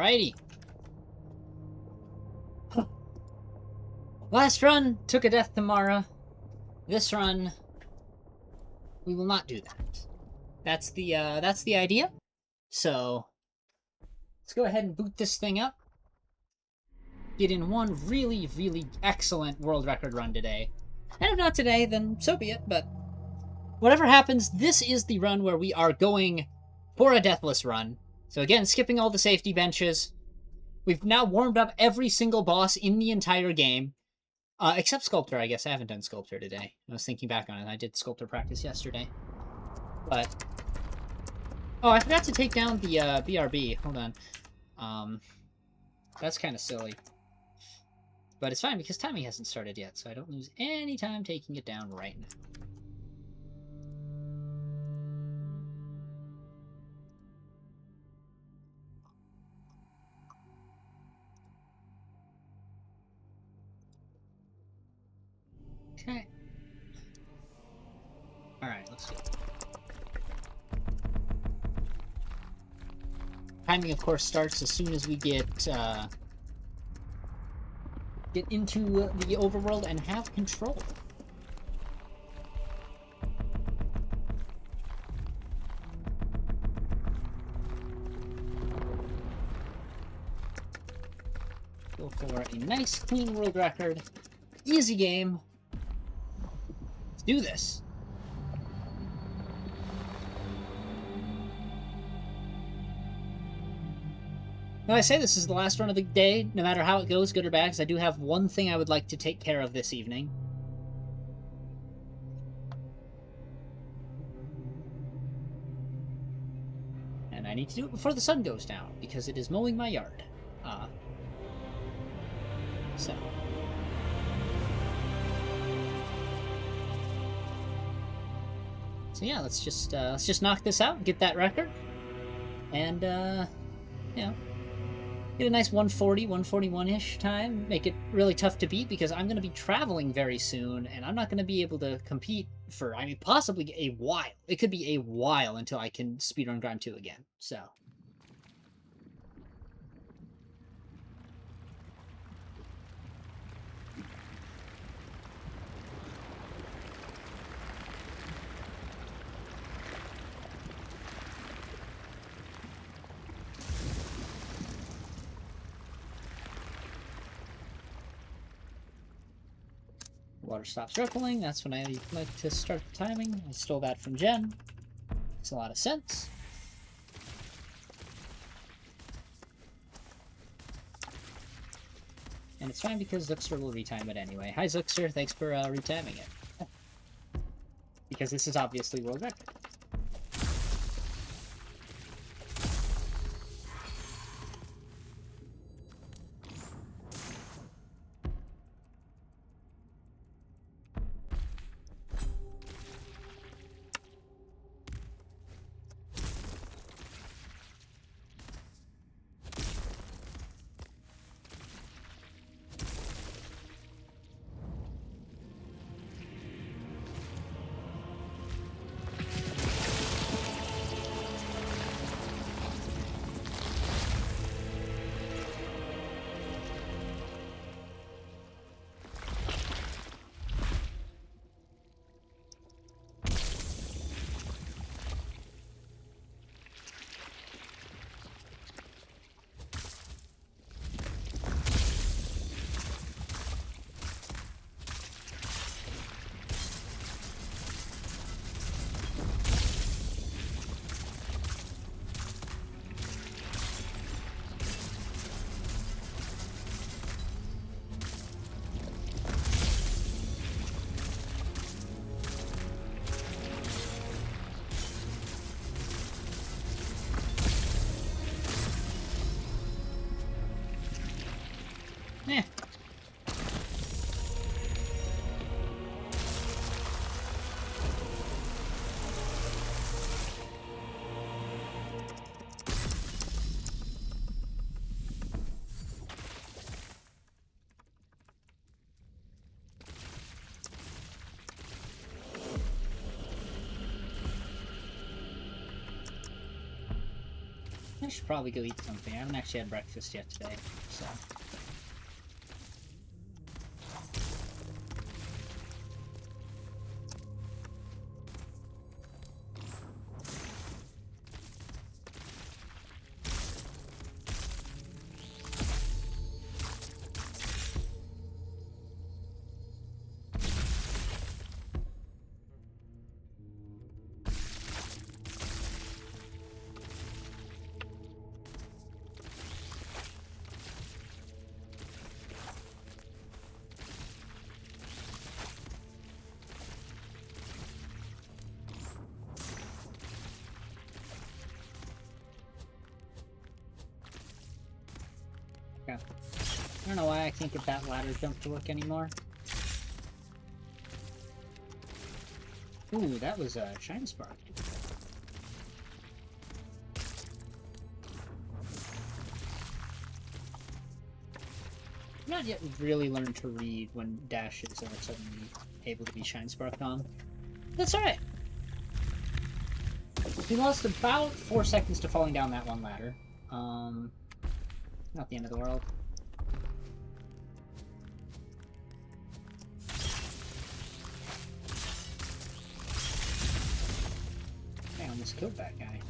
Alrighty. Last run took a death to Mara. This run, we will not do that. That's the idea. So let's go ahead and boot this thing up. Get in one really, really excellent world record run today. And if not today, then so be it. But whatever happens, this is the run where we are going for a deathless run. So again, skipping all the safety benches. We've now warmed up every single boss in the entire game. Except Sculptor, I guess. I haven't done Sculptor today. I was thinking back on it. I did Sculptor practice yesterday. But... oh, I forgot to take down the BRB. Hold on. That's kind of silly. But it's fine because timing hasn't started yet, so I don't lose any time taking it down right now. Okay. Alright, let's go. Timing, of course, starts as soon as we get into the overworld and have control. Go for a nice, clean world record. Easy game. Let's do this. Now, I say this is the last run of the day, no matter how it goes, good or bad, because I do have one thing I would like to take care of this evening. And I need to do it before the sun goes down, because it is mowing my yard. So yeah, let's just knock this out, get that record, and you know, get a nice 140, 141-ish time. Make it really tough to beat because I'm going to be traveling very soon, and I'm not going to be able to compete for, I mean, possibly a while. It could be a while until I can speedrun Grime 2 again, so. Water stops rippling. That's when I like to start the timing. I stole that from Jen. Makes a lot of sense. And it's fine because Zuxter will retime it anyway. Hi Zuxter, thanks for retiming it. Because this is obviously world record. Eh. I should probably go eat something. I haven't actually had breakfast yet today, so... Yeah. I don't know why I can't get that ladder jump to work anymore. Ooh, that was a Shine Spark. Not yet really learned to read when dashes are suddenly able to be Shine Sparked on. That's alright. We lost about 4 seconds to falling down that one ladder. Not the end of the world. I almost killed that guy.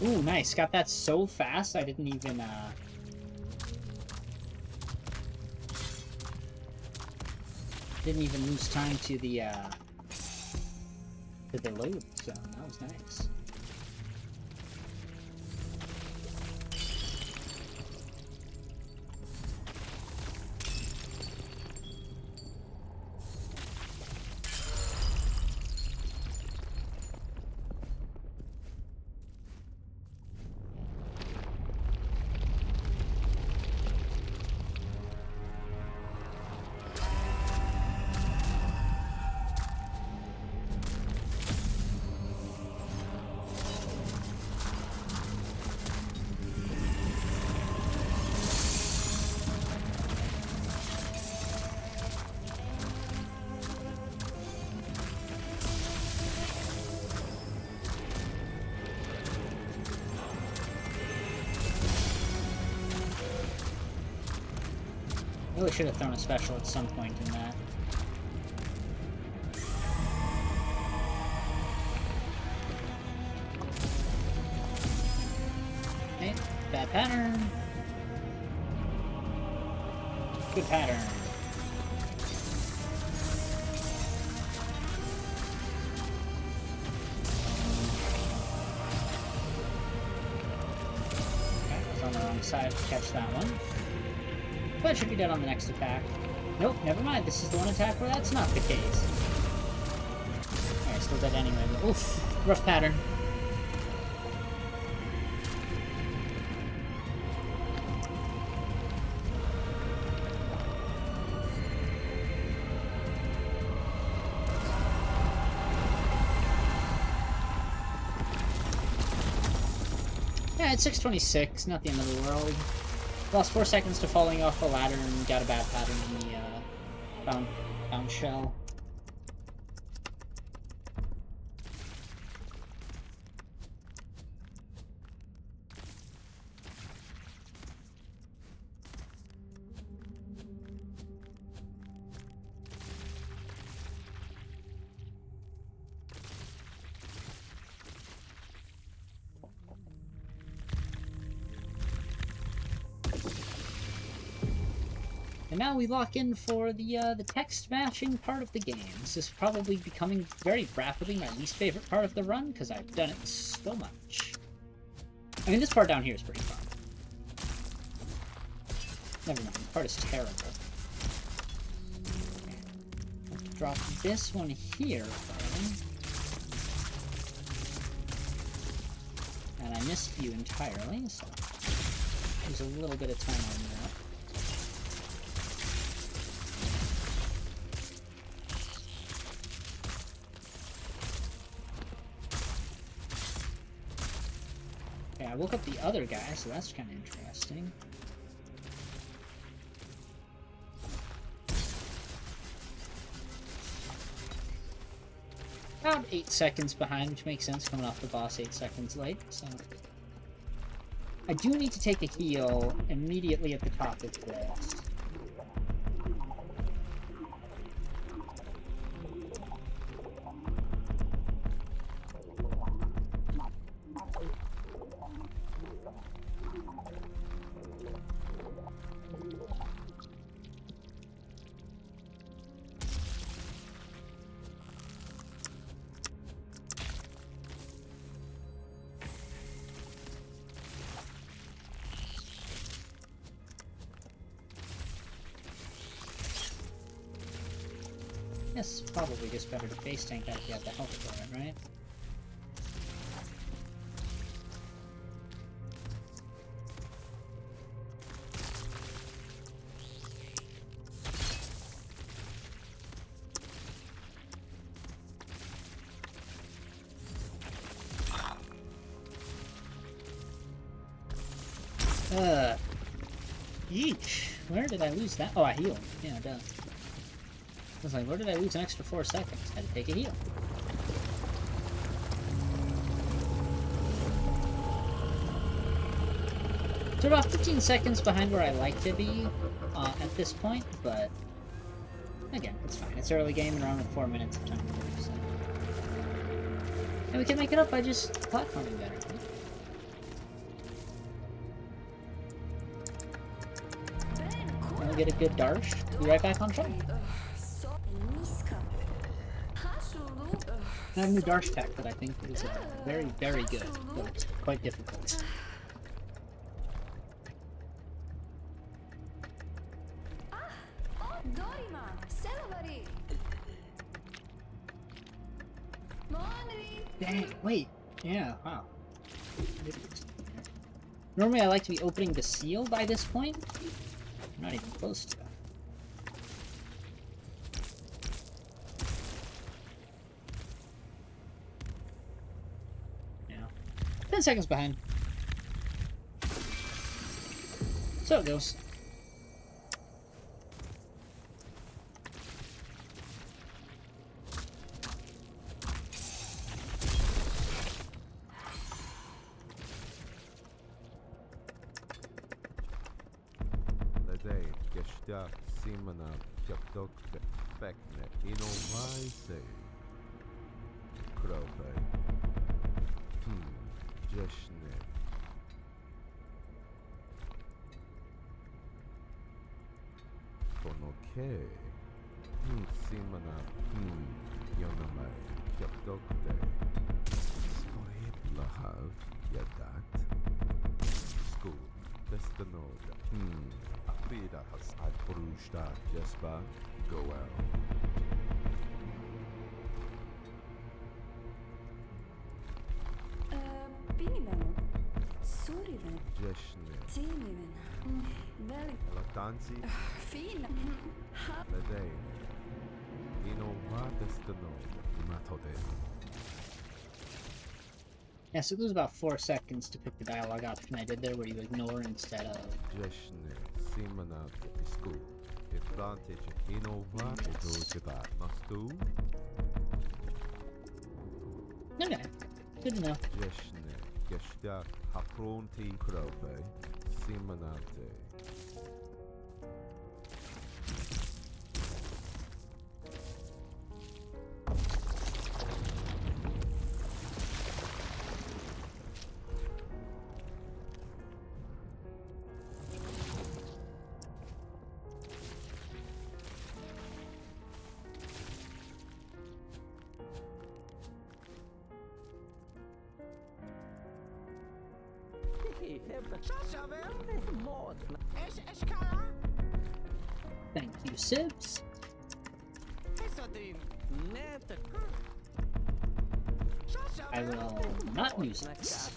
Ooh, nice. Got that so fast, I didn't even, lose time to the load, so that was nice. Really should have thrown a special at some point in that. Okay, bad pattern. Good pattern. Okay, I was on the wrong side to catch that one. But it should be dead on the next attack. Nope, never mind. This is the one attack where that's not the case. Alright, still dead anyway. Oof, rough pattern. Yeah, it's 6:26. Not the end of the world. Lost 4 seconds to falling off the ladder and got a bad pattern in the bound shell. now we lock in for the text matching part of the game. This is probably becoming very rapidly my least favorite part of the run, because I've done it so much. I mean, this part down here is pretty fun. Never mind, the part is terrible. I have to drop this one here, finally. And I missed you entirely, so there's a little bit of time on that. Okay, I woke up the other guy, so that's kind of interesting. About 8 seconds behind, which makes sense coming off the boss 8 seconds late, so... I do need to take a heal immediately at the top of this. It's probably just better to face tank that if you have the health for it, right? Yeesh. Where did I lose that? Oh, I healed. Yeah, duh. I was like, where did I lose an extra 4 seconds? Had to take a heal. So about 15 seconds behind where I like to be at this point, but again, it's fine. It's early game and around with 4 minutes of time to do, so. And we can make it up by just platforming better, right? And we'll get a good Darsh. Be right back on track. I have a new Darsh tech that I think is very, very good, but it's quite difficult. Dang, wait. Yeah, wow. Normally I like to be opening the seal by this point. I'm not even close to that. Yeah. 10 seconds behind. So it goes. Simana Japdok Fekne Inomai Krope Jeshne Bonoke Simana Yonamai Japdok Skoib Lahav Yadat School Destanoga Vida has had Purushta Jespa Goel. Binimen. Suriven. Jeshne. Timiven. Veli. Latanzi. Fin. Ledei. Inova Destano. Matode. Yeah, so it was about 4 seconds to pick the dialogue option I did there where you ignore instead of... Jeshne. Simana School. Advantage Inova Edojaba Mastu. Okay, good to know. Jeshne. Geshta Hapronti Krope. Simanate. Thank you, Sibs. I will not use this.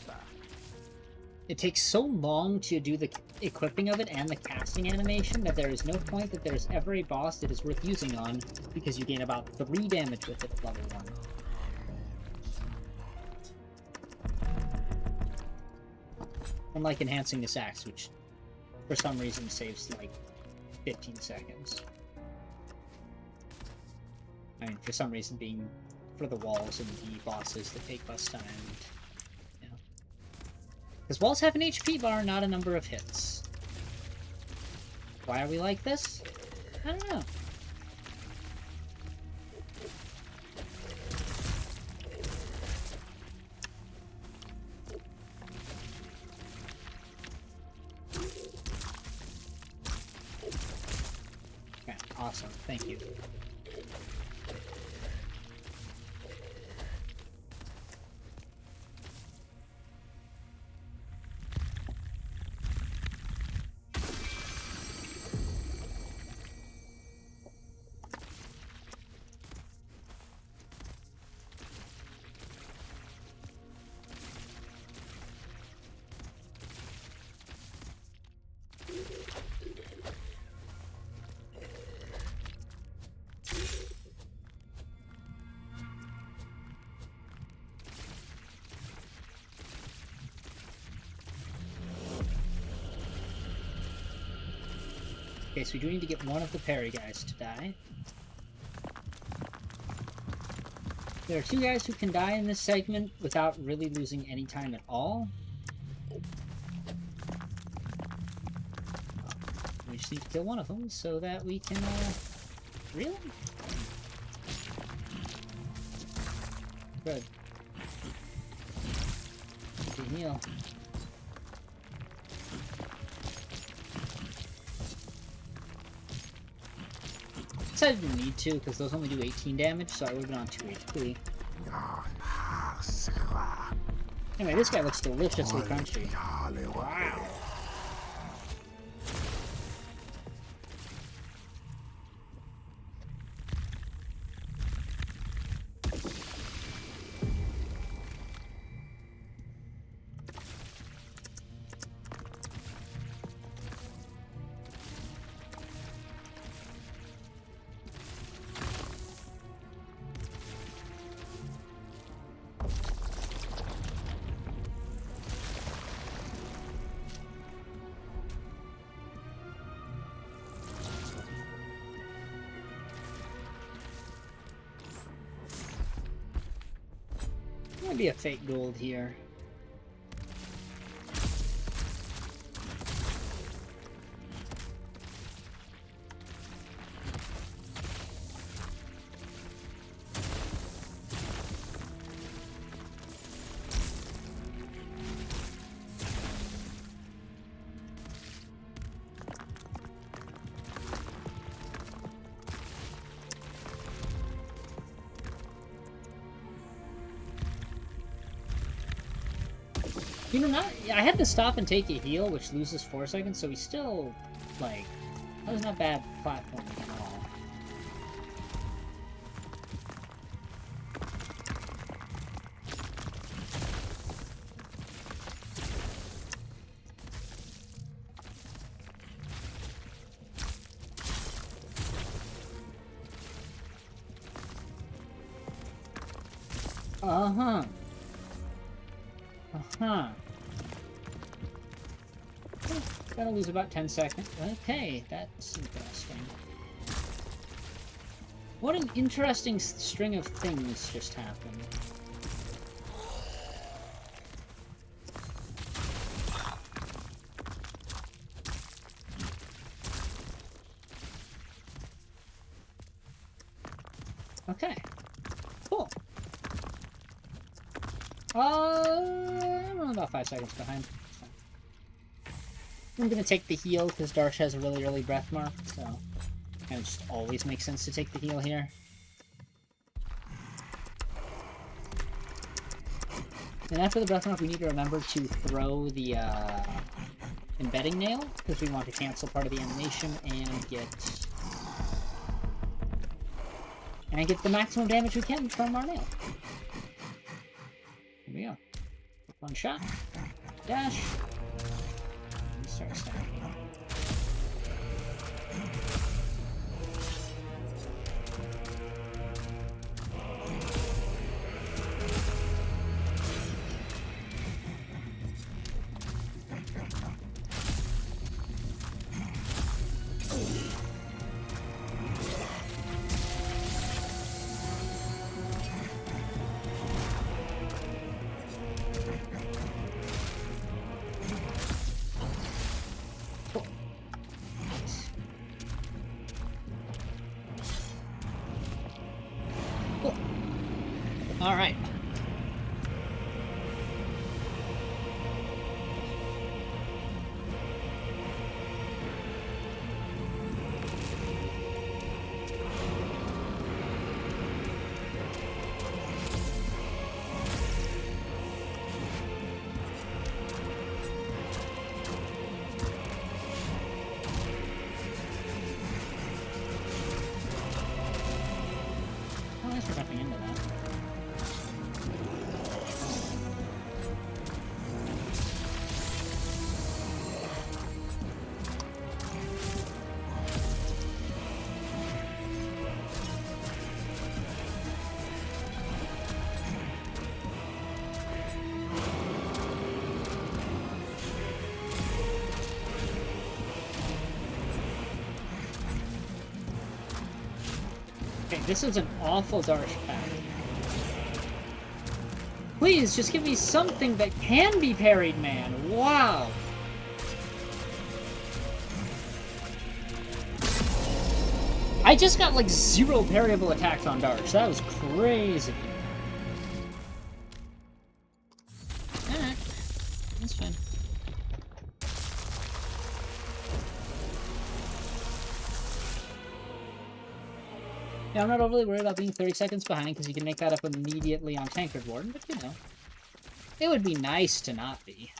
It takes so long to do the equipping of it and the casting animation that there is no point that there's ever a boss that is worth using on, because you gain about 3 damage with it at level 1. Unlike enhancing this axe, which for some reason saves like 15 seconds. I mean, for some reason being for the walls and the bosses that take less time. Yeah. Because walls have an HP bar, not a number of hits. Why are we like this? I don't know. Okay, awesome. Thank you. Okay, so we do need to get one of the parry guys to die. There are 2 guys who can die in this segment without really losing any time at all. We just need to kill one of them so that we can, really? Good. Good heal. I didn't need to, because those only do 18 damage, so I would have been on 2 HP. Anyway, this guy looks deliciously crunchy. Wow. Maybe a fake gold here. You know, I had to stop and take a heal, which loses 4 seconds, so we still, like, that was not bad platforming at all. Uh-huh. Uh-huh. Gotta lose about 10 seconds. Okay, that's interesting. What an interesting string of things just happened. Okay. Cool. I'm about 5 seconds behind. I'm gonna take the heal because Darsh has a really early breath mark, so it just always makes sense to take the heal here. And after the breath knock, we need to remember to throw the embedding nail, because we want to cancel part of the animation and get the maximum damage we can from our nail. Here we go. One shot. Dash. And start stacking. All right. Oh, thanks for jumping into that. Okay, this is an awful Darsh pack. Please, just give me something that can be parried, man. Wow. I just got like 0 parryable attacks on Darsh. That was crazy. Alright. That's fine. Yeah, I'm not overly worried about being 30 seconds behind, because you can make that up immediately on Tankard Warden, but you know. It would be nice to not be.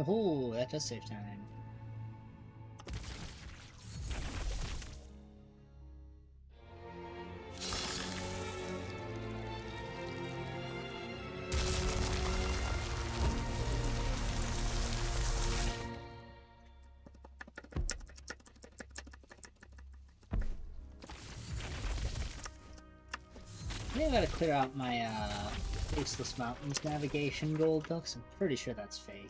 Oh, that does save time. I think I gotta clear out my Faceless Mountains navigation gold though, 'cause I'm pretty sure that's fake.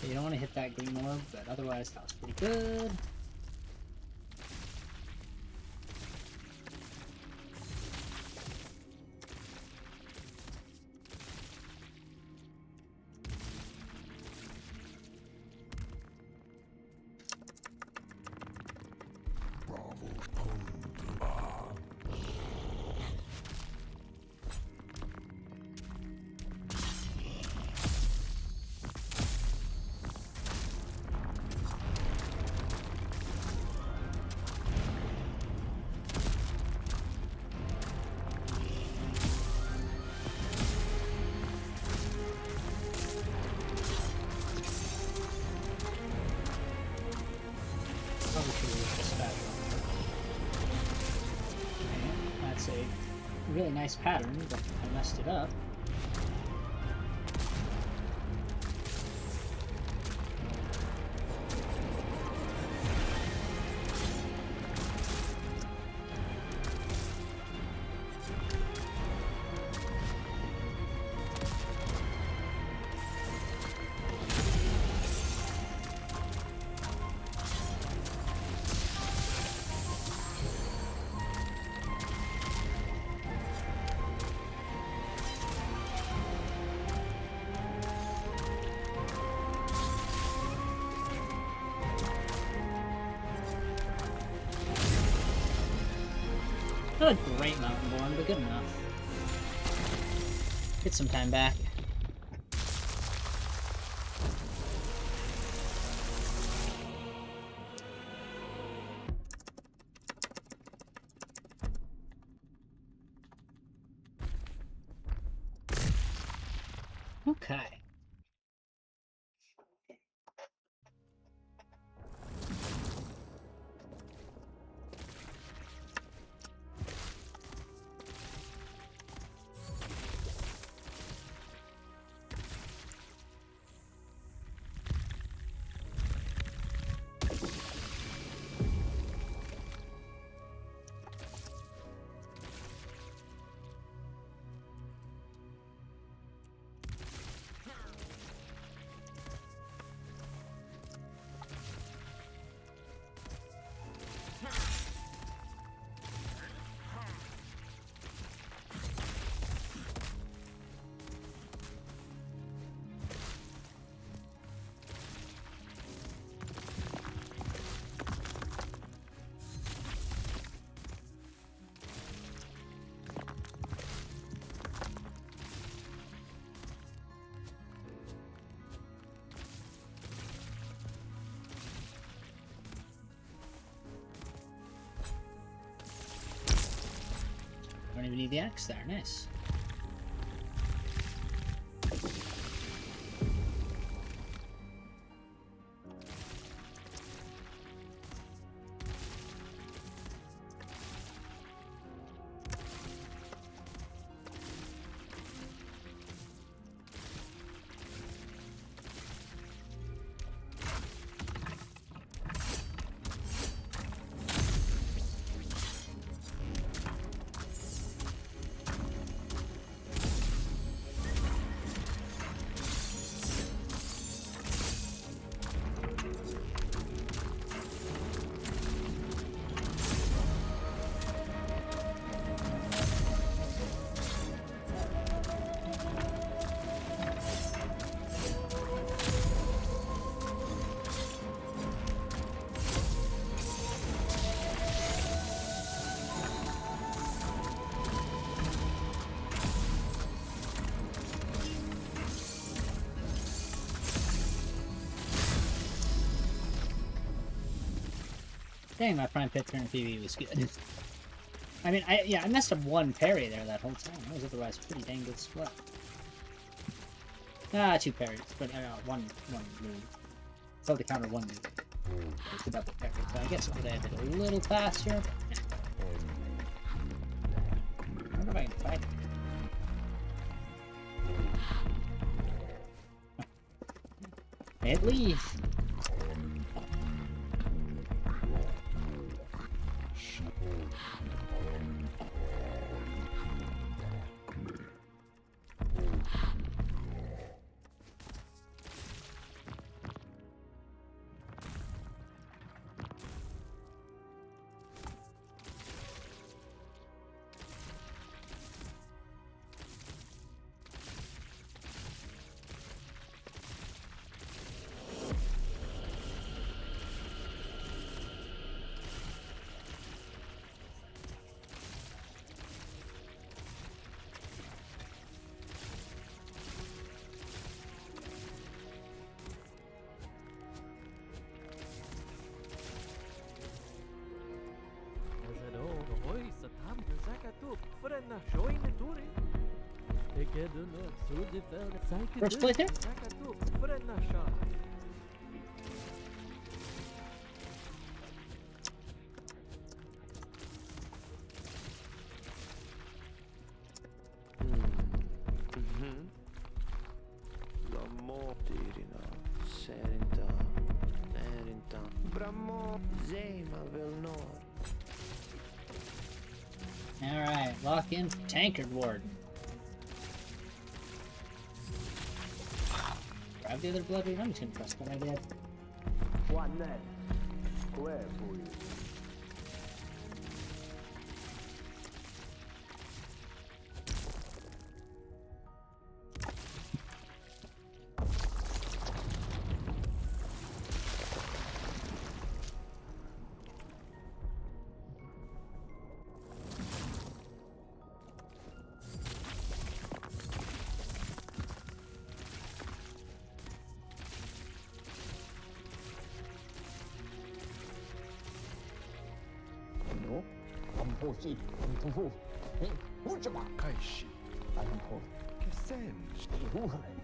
You don't want to hit that green orb, but otherwise that was pretty good. a really nice pattern, but I messed it up. Not a great mountain born, but good enough. Get some time back. Okay. Don't even need the axe there. Nice. Dang, my prime picture in PB was good. I mean, I messed up one parry there that whole time. That was otherwise pretty dang good split. Ah, two parries, but one move. So to counter one move. It's a double parry, so I guess I could have did a little faster. I wonder if I can fight it. At least. First place here? Alright, lock in for Tankard Warden. Grab the other bloody. I'm just gonna press what I did.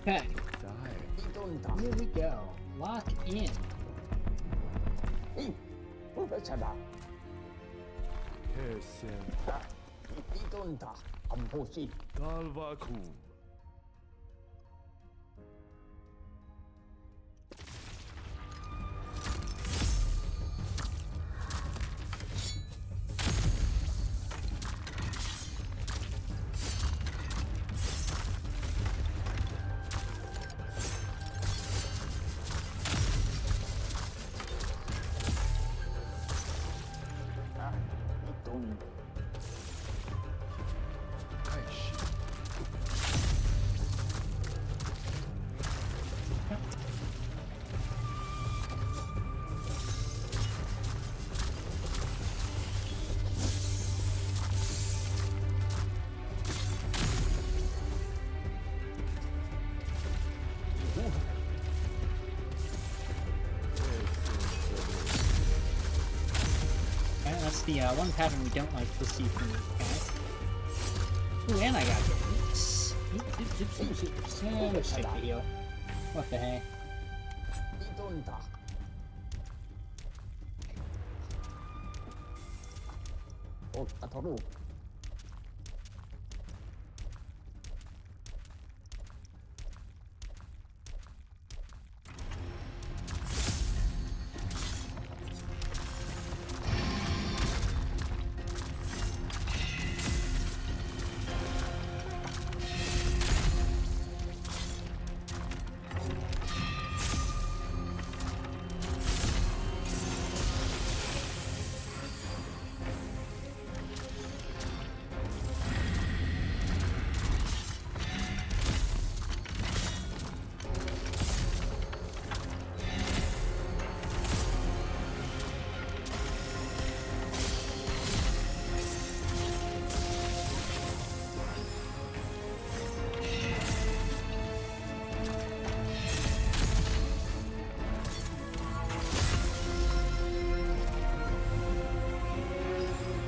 Okay, here we go. Lock in. That's the one pattern we don't like to see from this guy. Ooh, and I got oops. So sick to heal. What the heck?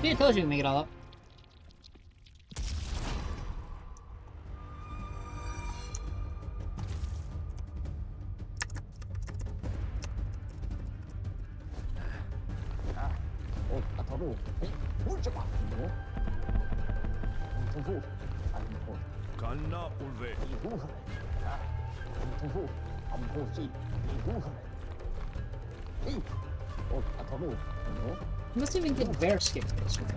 See, I told you to make it all up. You must even get bear skip this one.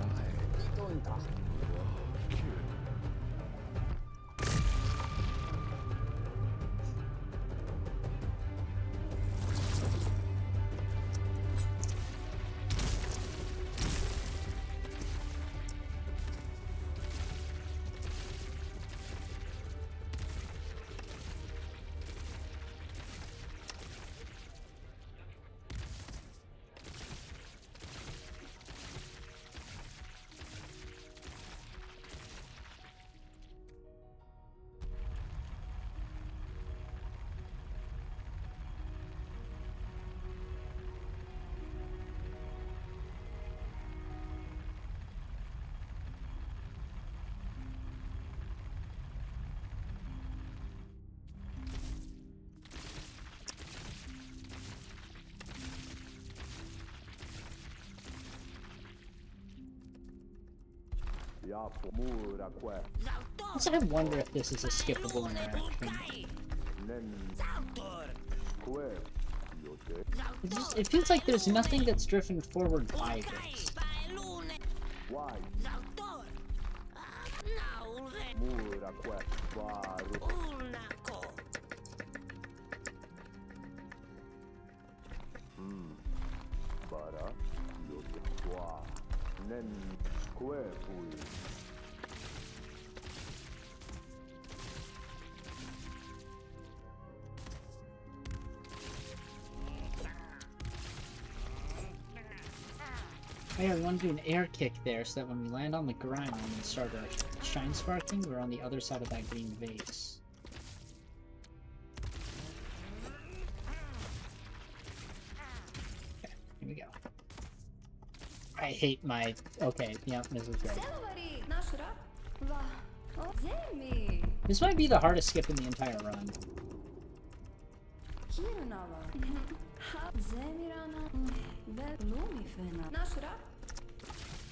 So I wonder if this is a skippable interaction. It feels like there's nothing that's driven forward by this. Oh yeah, we want to do an air kick there so that when we land on the ground and start our shine sparking, we're on the other side of that green vase. Okay, here we go. I hate my... Okay, yeah, this is great. This might be the hardest skip in the entire run.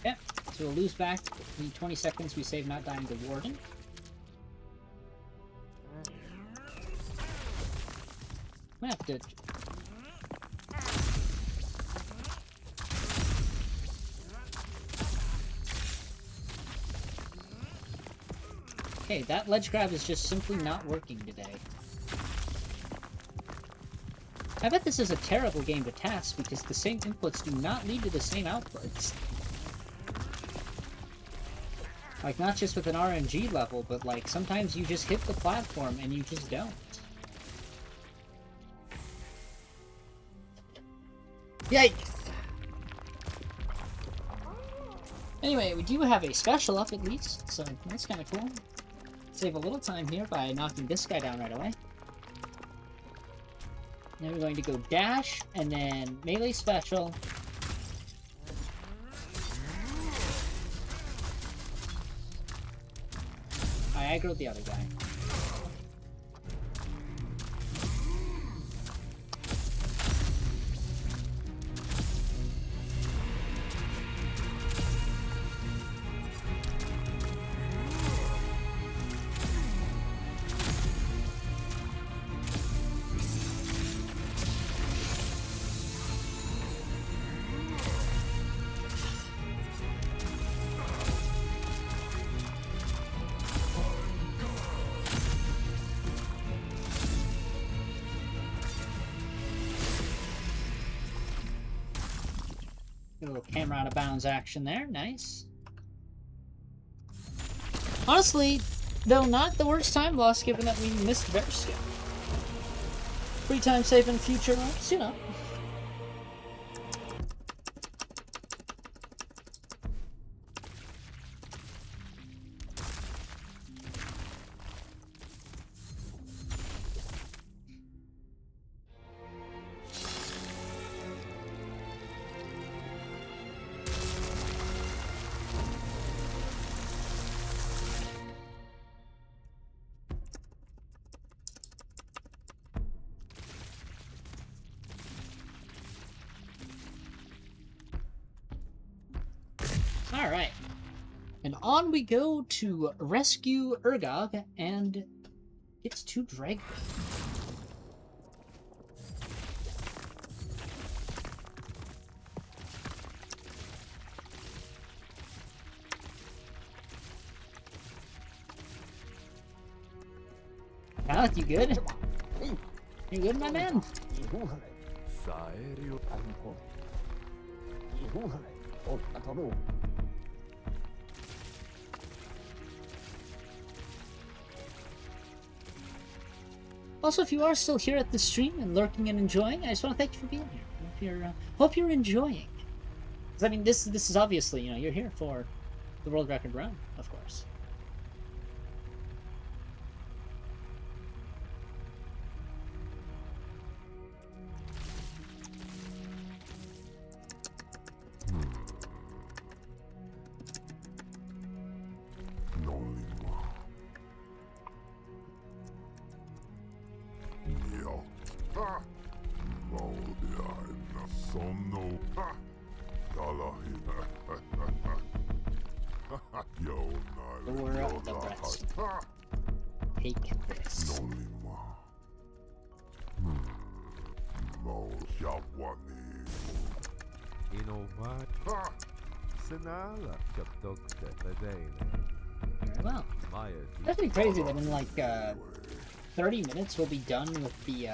Yeah, so we'll lose back the 20 seconds we save not dying to Warden. I'm gonna have to... Okay, that ledge grab is just simply not working today. I bet this is a terrible game to task because the same inputs do not lead to the same outputs. Like, not just with an RNG level, but like, sometimes you just hit the platform and you just don't. Yikes! Anyway, we do have a special up at least, so that's kind of cool. Save a little time here by knocking this guy down right away. Then we're going to go dash, and then melee special. I aggroed the other guy. A little camera out of bounds action there, nice. Honestly, though, not the worst time loss given that we missed Verska. Free time saving future runs, you know. Alright. And on we go to rescue Urgog and gets to drag them. Alec, you good? You good, my man? Also, if you are still here at the stream and lurking and enjoying, I just want to thank you for being here. Hope you're enjoying. 'Cause, I mean, this is obviously, you know, you're here for the world record run, of course. Lure up the breaths. Take this. Innovat. Sinala. Kapdokte. Ladene. Very well. Maya. That's pretty crazy that in like 30 minutes we'll be done with the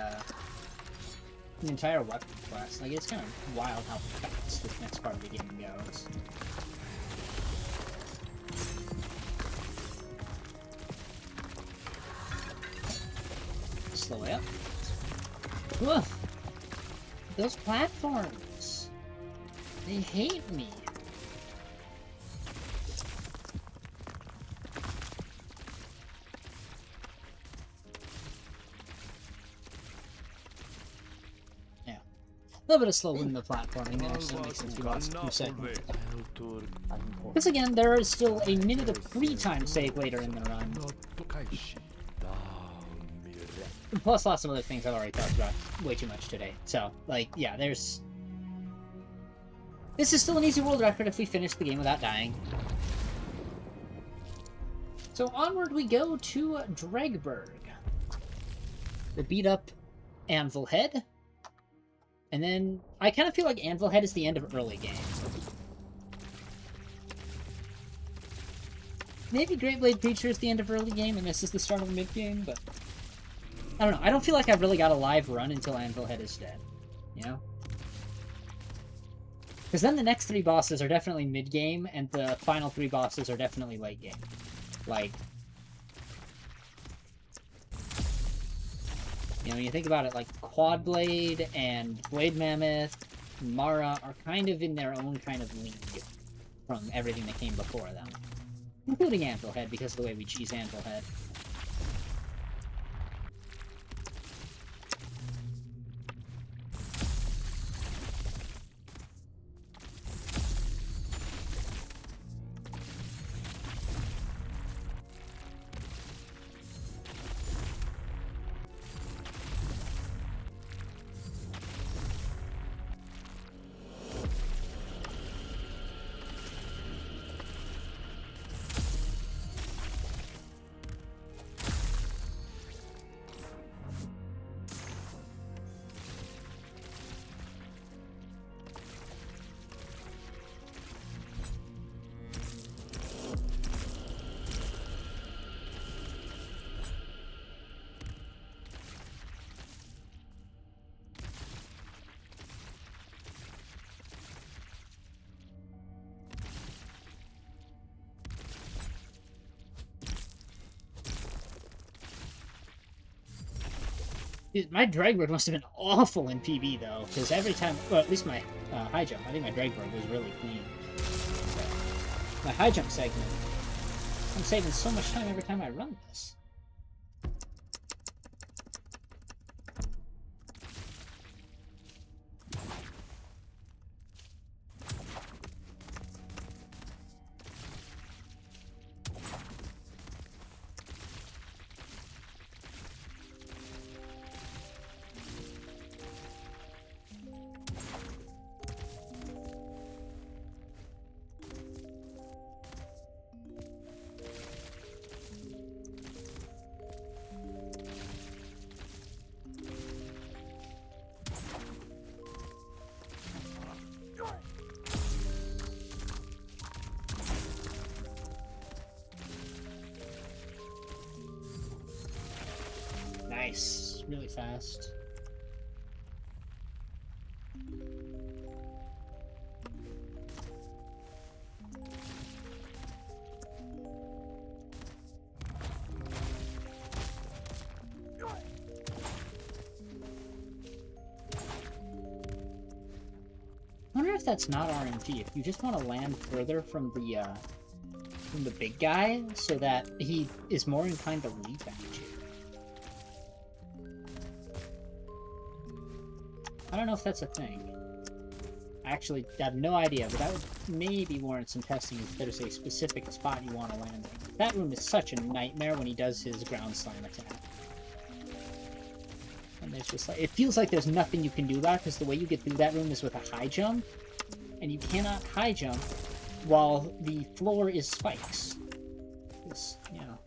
entire weapon class. Like, it's kind of wild how fast this next part of the game goes. Slow it up. Woof! Those platforms! They hate me. Yeah. A little bit of slow in the platforming that actually makes sense. We lost 2 seconds. Because again, there is still a minute of free time save later in the run. Plus lots of other things I've already talked about way too much today. So, like, yeah, there's... This is still an easy world record if we finish the game without dying. So onward we go to Dregberg. The beat up Anvil Head. And then, I kind of feel like Anvil Head is the end of early game. Maybe Great Blade Preacher is the end of early game and this is the start of the mid game, but... I don't know. I don't feel like I've really got a live run until Anvil Head is dead. You know? Because then the next 3 bosses are definitely mid-game, and the final 3 bosses are definitely late-game. Like... You know, when you think about it, like, Quad Blade and Blade Mammoth, Mara are kind of in their own kind of league from everything that came before them. Including Anvil Head, because of the way we cheese Anvil Head. Dude, my Dregberg must have been awful in PB, though, because every time... Well, at least my high jump. I think my Dregberg was really clean. My high jump segment. I'm saving so much time every time I run this. Nice. Really fast. I wonder if that's not RNG. If you just want to land further from the big guy, so that he is more inclined to leap at you. I don't know if that's a thing. I actually have no idea, but that would maybe warrant some testing if there's a specific spot you want to land in. That room is such a nightmare when he does his ground slam attack. And there's just like, it feels like there's nothing you can do about it, because the way you get through that room is with a high jump, and you cannot high jump while the floor is spikes. It's, you know.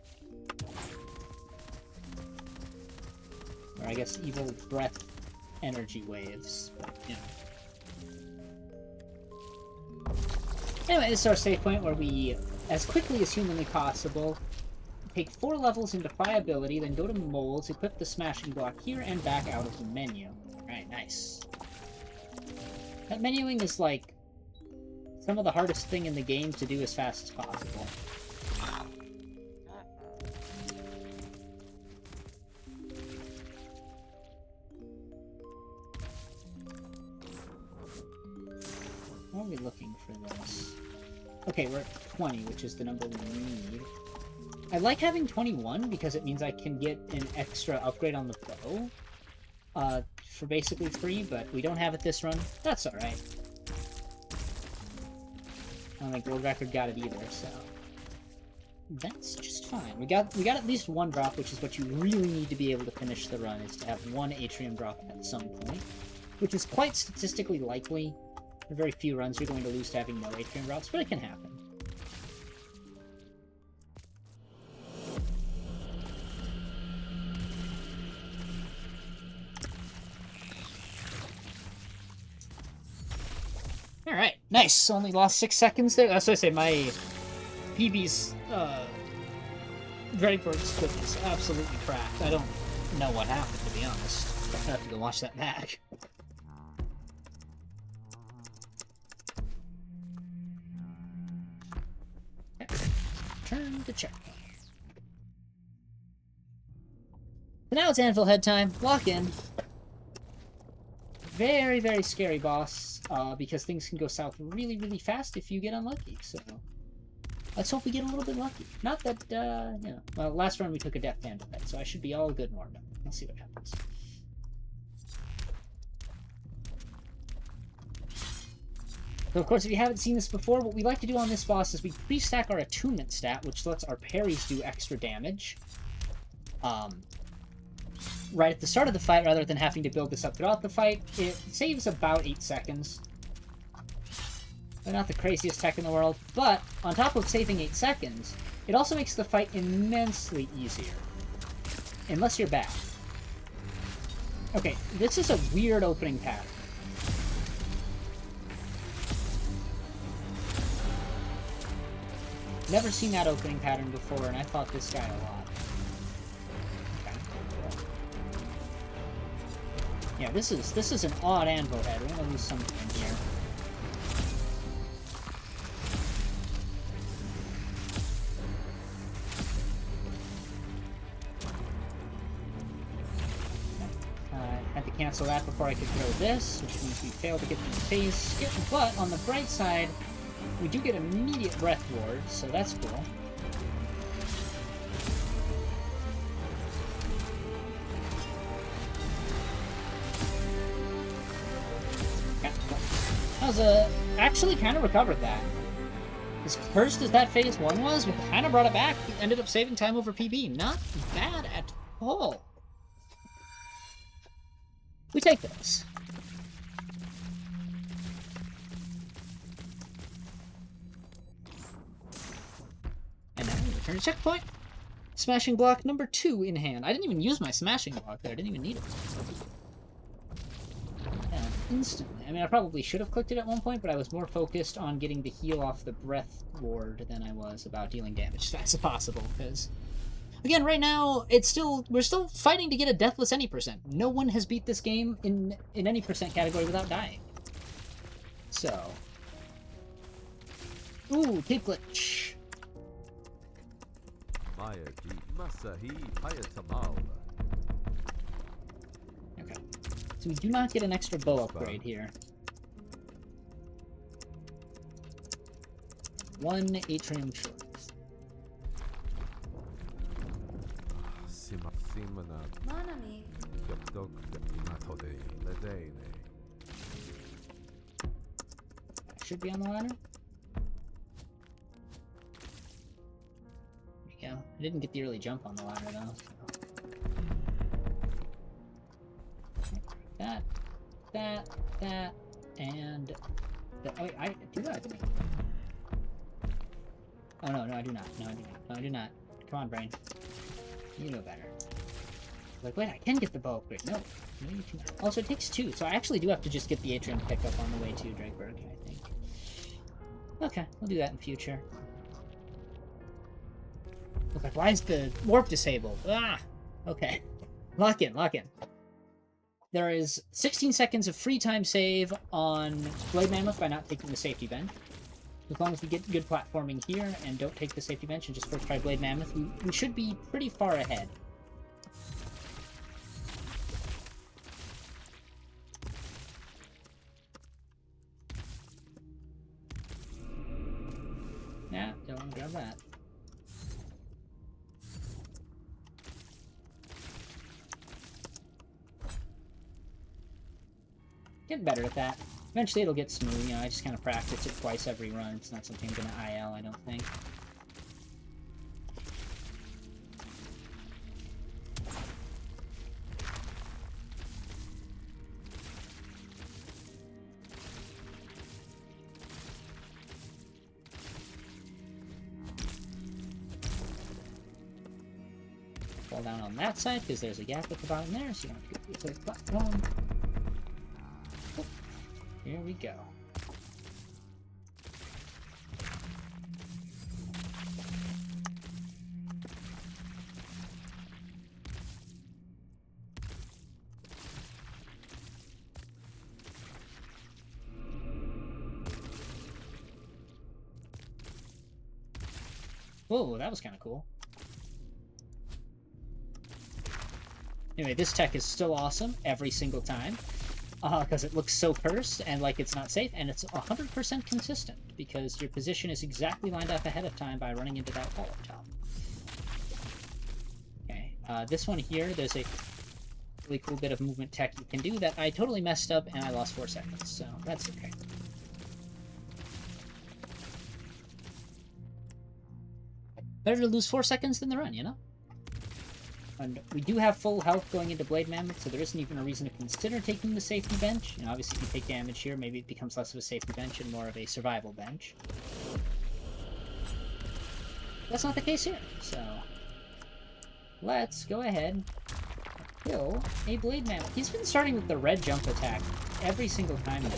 Or I guess Evil Breath energy waves. But, you know. Anyway, this is our save point where we, as quickly as humanly possible, take 4 levels into Pliability, then go to Molds, equip the Smashing Block here, and back out of the menu. Alright, nice. That menuing is, like, some of the hardest thing in the game to do as fast as possible. Why are we looking for this? Okay, we're at 20, which is the number we need. I like having 21 because it means I can get an extra upgrade on the bow for basically free, but we don't have it this run. That's alright. I don't think World Record got it either, so that's just fine. We got at least 1 drop, which is what you really need to be able to finish the run, is to have 1 atrium drop at some point, which is quite statistically likely. There are very few runs you're going to lose to having no atrium drops, but it can happen. Alright, nice. Only lost 6 seconds there. That's what I say, my PB's Very Bird clip is absolutely cracked. I don't know what happened, to be honest. I have to go watch that back. Turn to checkpoint. So now it's Anvil Head time. Lock in. Very, very scary boss, because things can go south really, really fast if you get unlucky, so let's hope we get a little bit lucky. Not that, you know, well, last run we took a Death Panda Pet, so I should be all good warmed up. Let's see what happens. So, of course, if you haven't seen this before, what we like to do on this boss is we pre-stack our attunement stat, which lets our parries do extra damage. Right at the start of the fight, rather than having to build this up throughout the fight. It saves about 8 seconds. They're not the craziest tech in the world, but on top of saving 8 seconds, it also makes the fight immensely easier. Unless you're bad. Okay, this is a weird opening pattern. Never seen that opening pattern before, and I fought this guy a lot. Yeah, this is an odd Anvil Head. We're gonna lose something in here. Had to cancel that before I could throw this, which means we failed to get the phase skip. But on the bright side, we do get immediate breath ward, so that's cool. Actually kind of recovered that. As cursed as that phase 1 was, we kind of brought it back. We ended up saving time over PB. Not bad at all. We take this. And now we return to checkpoint. Smashing block number 2 in hand. I didn't even use my smashing block there. I didn't even need it. Instantly. I mean, I probably should have clicked it at one point, but I was more focused on getting the heal off the breath ward than I was about dealing damage as fast as possible, because, again, right now, we're still fighting to get a deathless any percent. No one has beat this game in any percent category without dying. So. Ooh, cape glitch. Okay. So we do not get an extra bow upgrade here. 1 atrium choice. Manami. Should be on the ladder. There you go. I didn't get the early jump on the ladder though. So. That, and that. Oh, wait, I do that. Oh, no, I do not. No, I do not. Come on, brain. You know better. Like, wait, I can get the bow upgrade. No. Maybe 2. Also, it takes 2, so I actually do have to just get the atrium pickup on the way to Drakeberg, I think. Okay, we'll do that in future. Look, like, why is the warp disabled? Ah! Okay. Lock in, lock in. There is 16 seconds of free time save on Blade Mammoth by not taking the safety bench. As long as we get good platforming here and don't take the safety bench and just first try Blade Mammoth, we should be pretty far ahead. Yeah, don't want to grab that. Get better at that. Eventually it'll get smooth, you know, I just kind of practice it twice every run. It's not something I'm going to IL, I don't think. Fall down on that side, because there's a gap at the bottom there, so you don't have to go to the platform. Oh, here we go. Whoa, that was kind of cool. Anyway, this tech is still awesome every single time, because it looks so cursed and like it's not safe, and it's 100% consistent, because your position is exactly lined up ahead of time by running into that wall up top. Okay, this one here, there's a really cool bit of movement tech you can do that I totally messed up, and I lost 4 seconds, so that's okay. Better to lose 4 seconds than the run, you know? And we do have full health going into Blade Mammoth, so there isn't even a reason to consider taking the safety bench. You know, obviously if you take damage here, maybe it becomes less of a safety bench and more of a survival bench. That's not the case here, so let's go ahead and kill a Blade Mammoth. He's been starting with the red jump attack every single time now.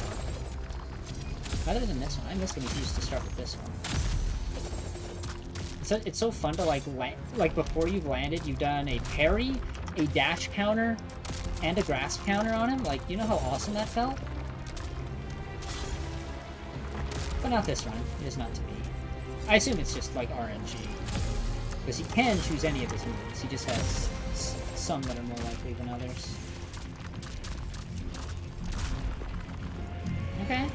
Other than this one, I missed when he used to start with this one. It's so fun to like before you've landed, you've done a parry, a dash counter, and a grasp counter on him. Like, you know how awesome that felt? But not this run. It is not to be. I assume it's just like RNG, because he can choose any of his moves. He just has some that are more likely than others. Okay.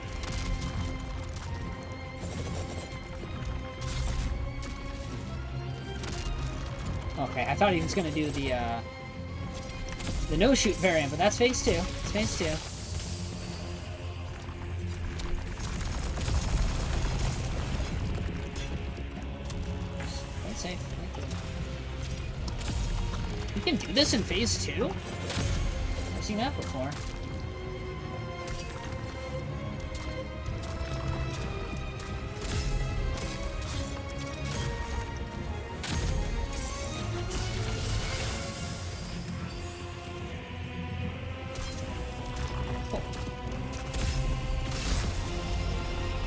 Okay, I thought he was gonna do the no-shoot variant, but that's phase 2. It's phase 2. Quite safe. You can do this in phase 2? I've seen that before.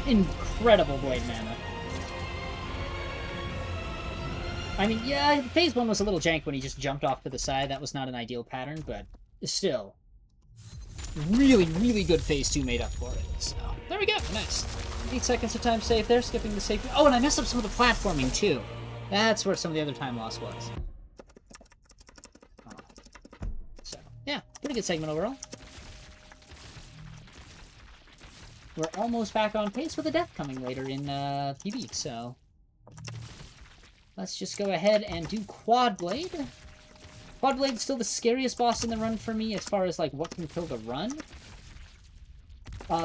Incredible Blade Mammoth. I mean, yeah, phase 1 was a little jank when he just jumped off to the side. That was not an ideal pattern, but still. Really, really good phase 2 made up for it. So, there we go. Nice. 8 seconds of time save there, skipping the safety. Oh, and I messed up some of the platforming, too. That's where some of the other time loss was. So, yeah, pretty good segment overall. We're almost back on pace with a death coming later in PB'ed, so let's just go ahead and do Quad Blade. Quad Blade's still the scariest boss in the run for me as far as like what can kill the run.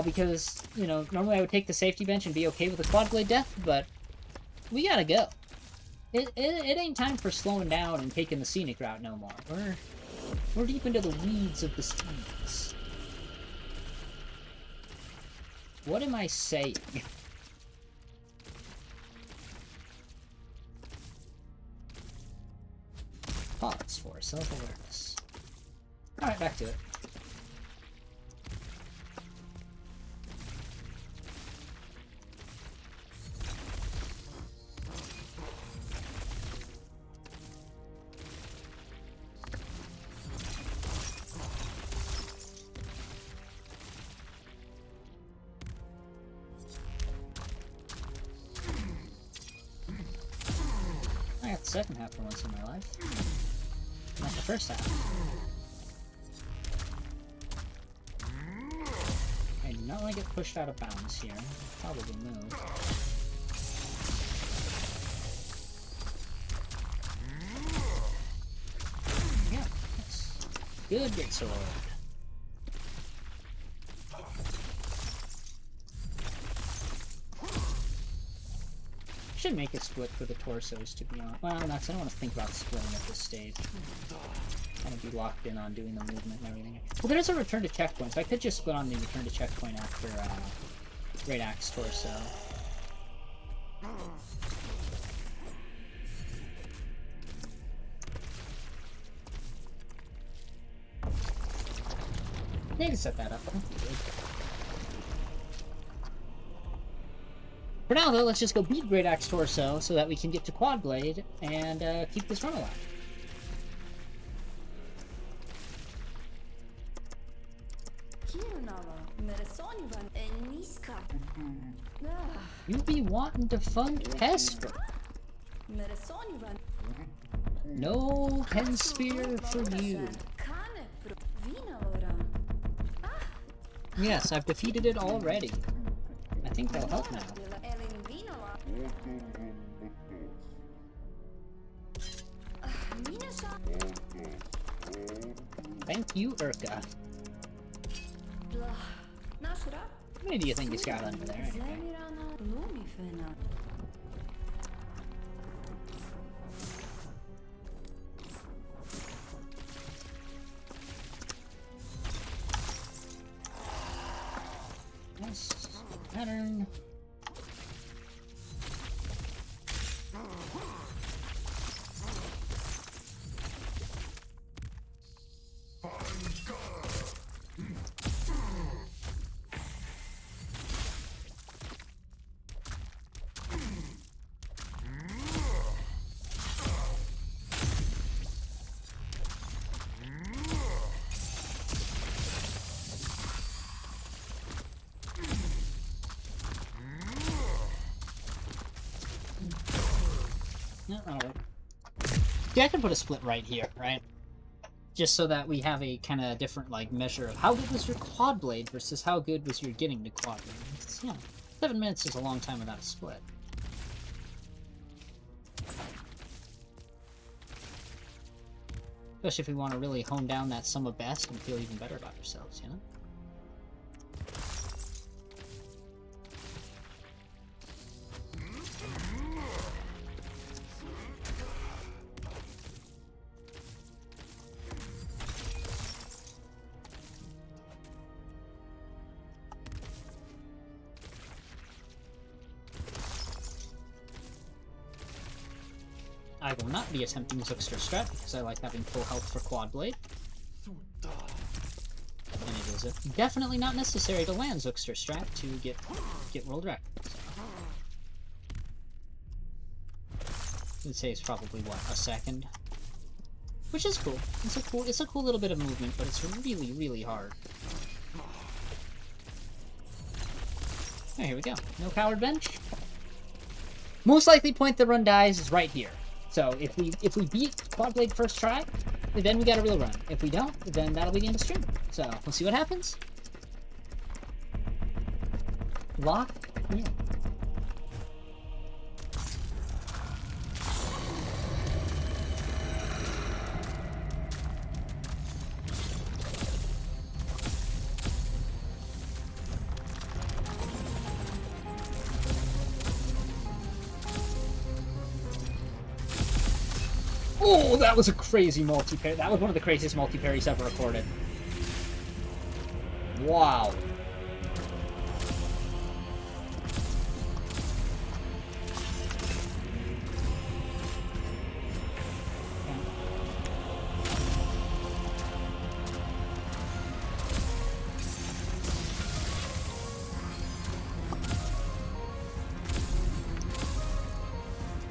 Because, you know, normally I would take the safety bench and be okay with a Quad Blade death, but we gotta go. It ain't time for slowing down and taking the scenic route no more. We're deep into the weeds of the steeds. What am I saying? Pause for self-awareness. Alright, back to it. second half for once in my life. Not the first half. I do not want to get pushed out of bounds here. I'll probably move. Yeah, that's good, good sword. Should make a split for the torsos, to be honest. Well, that's, I don't want to think about splitting at this stage. I want to be locked in on doing the movement and everything. Well, there's a return to checkpoint, so I could just split on the return to checkpoint after Great Axe torso. Need to set that up. For now, though, let's just go beat Great Axe Torso so that we can get to Quad Blade and keep this run alive. You be wanting to fund Hesper. No Pen Spear for you. Yes, I've defeated it already. I think that'll help now. Thank you, Urka. How many do you think he's got under there, anyway? Nice pattern. Yeah, I can put a split right here, right? Just so that we have a kind of different, like, measure of how good was your quad blade versus how good was your getting to quad blade. It's, you know, 7 minutes is a long time without a split. Especially if we want to really hone down that sum of best and feel even better about ourselves, you know? I will not be attempting Zookster strat because I like having full health for Quad Blade. And it is definitely not necessary to land Zookster strat to get world records. I'd say it's probably what, a second, which is cool. It's a cool little bit of movement, but it's really, really hard. Oh, here we go. No powered bench. Most likely point the run dies is right here. So if we beat Quad Blade first try, then we got a real run. If we don't, then that'll be the end of the stream. So we'll see what happens. Lock in. Oh, that was a crazy multi-parry. That was one of the craziest multi-parries ever recorded. Wow.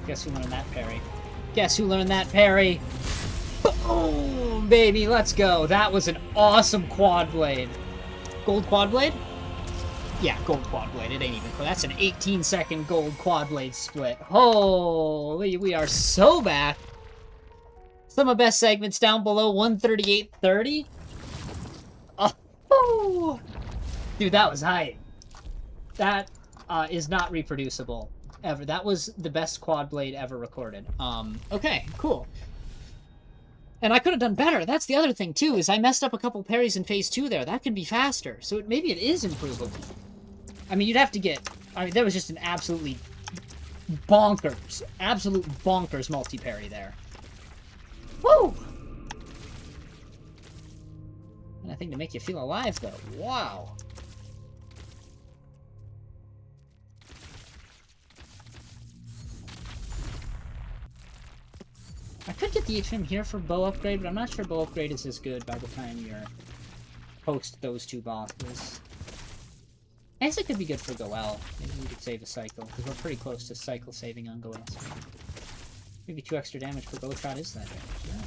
Guess who learned that parry? Guess who learned that parry? Boom, baby, let's go. That was an awesome Quad Blade. Gold Quad Blade? Yeah, gold quad blade. It ain't even close. That's an 18-second gold quad blade split. Holy, we are so back. Some of the best segments down below 138.30. Oh, dude, that was hype. That is not reproducible ever. That was the best quad blade ever recorded. Okay, cool. And I could have done better. That's the other thing too, is I messed up a couple parries in phase 2 there. That could be faster. So maybe it is improvable. I mean, you'd have to get... I mean, that was just an absolute bonkers multi-parry there. Woo! Nothing to make you feel alive, though. Wow. I could get the HM here for bow upgrade, but I'm not sure bow upgrade is as good by the time you're post those two bosses. I guess it could be good for Goel. Maybe we could save a cycle, because we're pretty close to cycle saving on Goel. So maybe 2 extra damage per bow shot is that damage, yeah.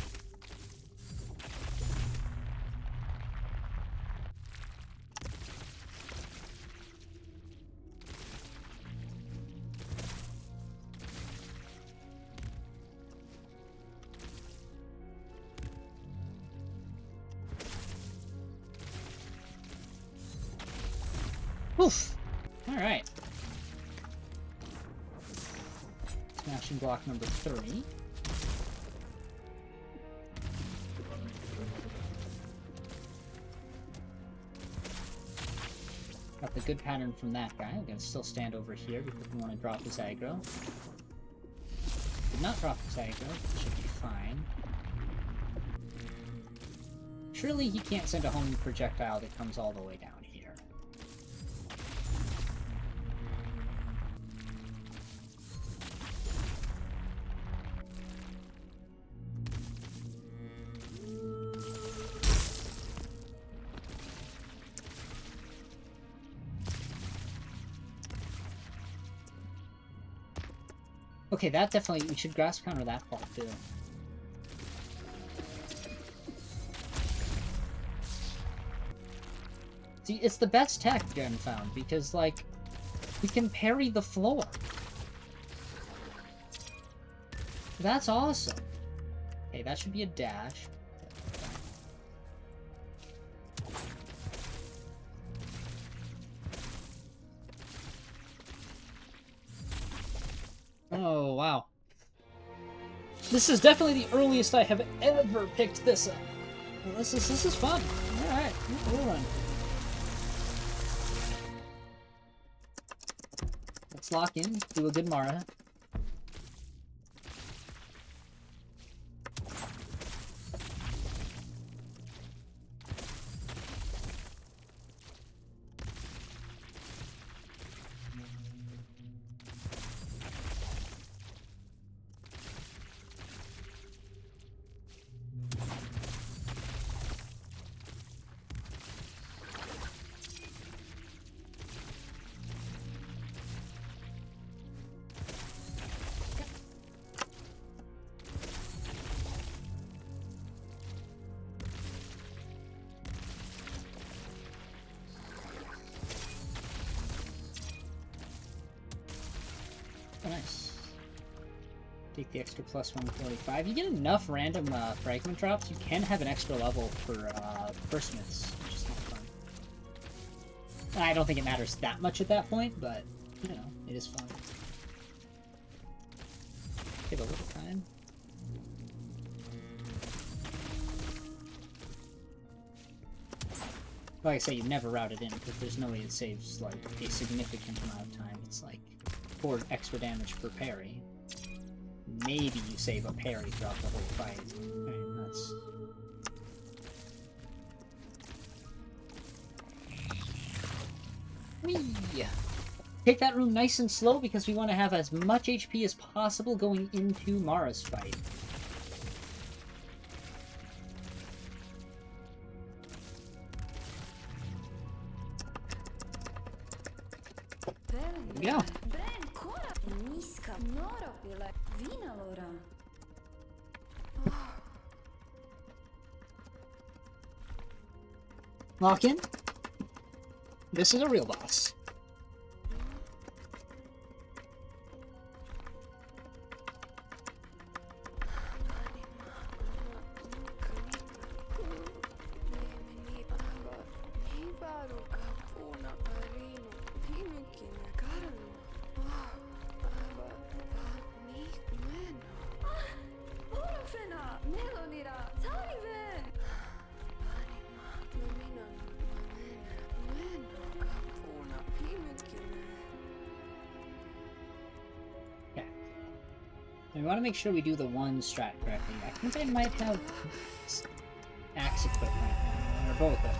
Oof! Alright. Smashing block number 3. Got the good pattern from that guy. I'm gonna still stand over here because we want to drop his aggro. Did not drop his aggro. Should be fine. Surely he can't send a homing projectile that comes all the way down here. Okay, that definitely, we should grasp counter that fall too. See, it's the best tech Jen found, because, like, we can parry the floor. That's awesome. Okay, that should be a dash. Oh, wow. This is definitely the earliest I have ever picked this up. Well, this is fun. Alright, we'll run. Let's lock in, do a good Mara. Oh, nice. Take the extra plus 145. You get enough random fragment drops, you can have an extra level for smiths, which is not fun. I don't think it matters that much at that point, but, you know, it is fun. Take a little time. Like I say, you never route it in, because there's no way it saves, like, a significant amount of time. It's like 4 extra damage per parry. Maybe you save a parry throughout the whole fight. Alright, that's... Whee! Take that room nice and slow because we want to have as much HP as possible going into Mara's fight. There we go. Lock in. This is a real boss. We want to make sure we do the one strat correctly. I think I might have axe equipment, or both of them.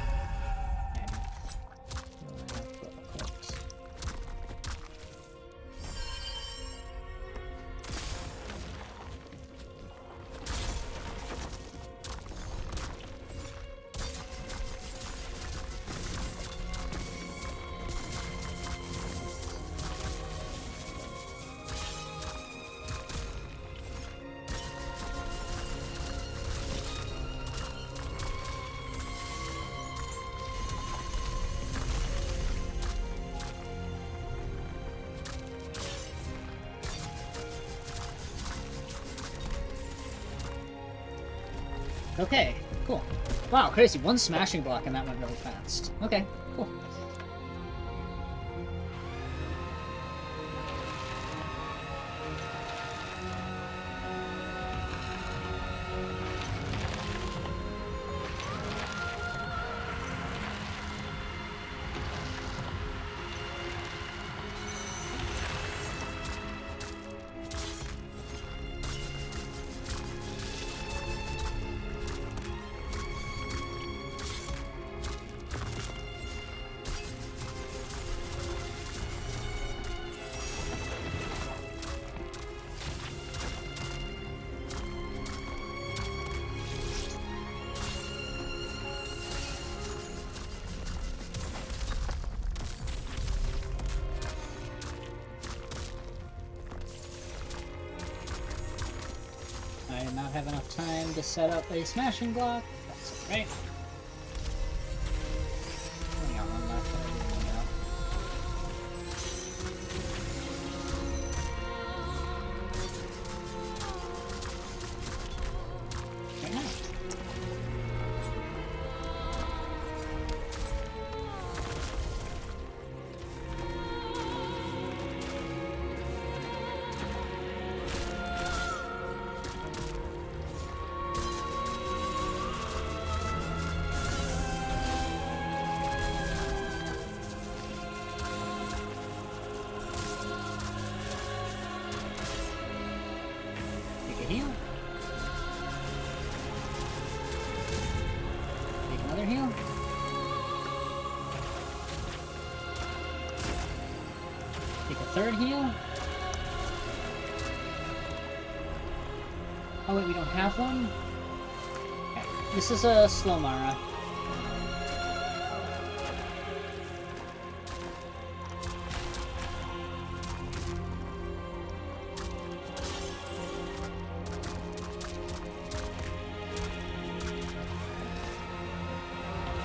Okay, cool. Wow, crazy. One smashing block and that went really fast. Okay, cool. I did not have enough time to set up a smashing block. That's alright. Only got one left, but I didn't know. Right now. Heal. Take another heal. Take a third heal. Oh wait, we don't have one? Okay. This is a slow Mara.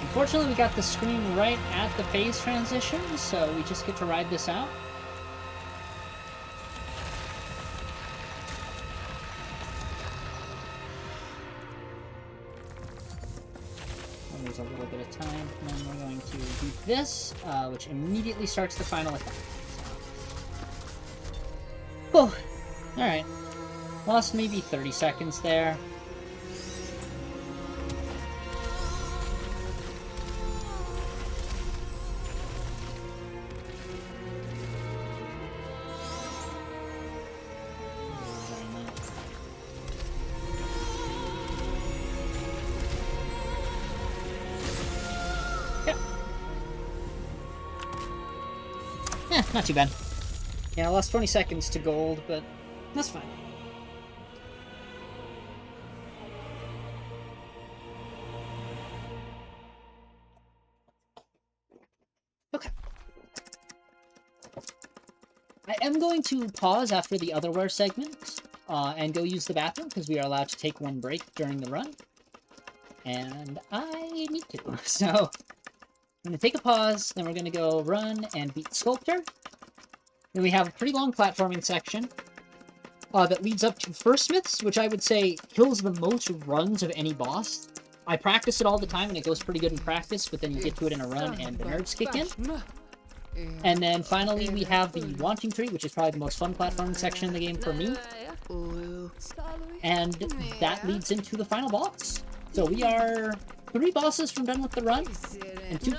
Unfortunately, we got the screen right at the phase transition, so we just get to ride this out. And there's a little bit of time, and then we're going to do this, which immediately starts the final attack. Oh, alright. Lost maybe 30 seconds there. Not too bad. Yeah, I lost 20 seconds to gold, but that's fine. Okay. I am going to pause after the otherware segment and go use the bathroom because we are allowed to take one break during the run. And I need to. So I'm going to take a pause, then we're going to go run and beat Sculptor. Then we have a pretty long platforming section that leads up to First Smiths, which I would say kills the most runs of any boss. I practice it all the time, and it goes pretty good in practice, but then you get to it in a run, and the nerves kick in. And then finally, we have the Wanting Tree, which is probably the most fun platforming section in the game for me. And that leads into the final boss. So we are 3 bosses from done with the run, and 2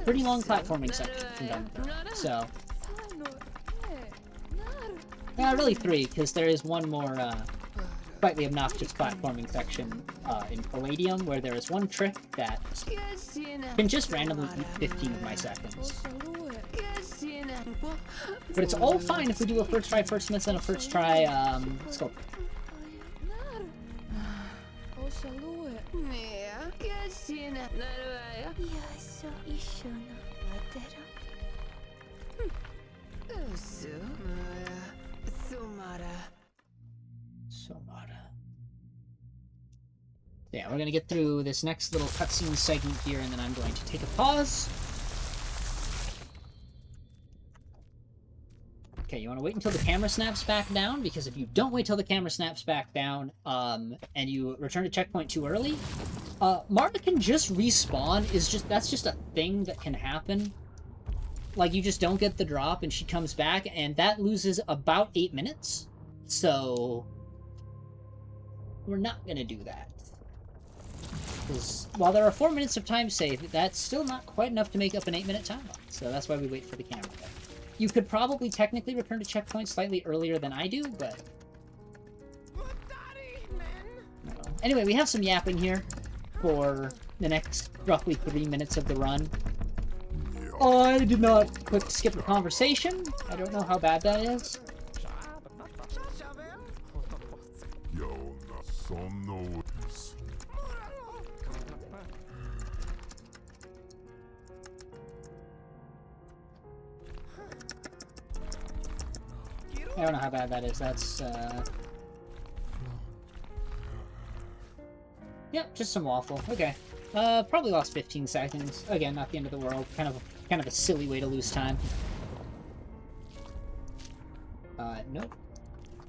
pretty long platforming sections from done with the run. So Really 3, because there is one more, slightly obnoxious platforming section, in Palladium, where there is one trick that can just randomly eat 15 of my seconds. But it's all fine if we do a first try, first miss, and a first try, sculpt. Yeah, we're gonna get through this next little cutscene segment here, and then I'm going to take a pause. Okay, you want to wait until the camera snaps back down? Because if you don't wait till the camera snaps back down, and you return to checkpoint too early, Mara can just respawn. That's just a thing that can happen. Like, you just don't get the drop, and she comes back, and that loses about 8 minutes. So, we're not gonna do that. Because while there are 4 minutes of time saved, that's still not quite enough to make up an 8-minute timeline. So that's why we wait for the camera there. You could probably technically return to checkpoint slightly earlier than I do, but... Anyway, we have some yapping here for the next roughly 3 minutes of the run. I did not click skip a conversation. I don't know how bad that is. I don't know how bad that is. That's, Yep, just some waffle. Okay. Probably lost 15 seconds. Again, not the end of the world. Kind of a silly way to lose time. Nope.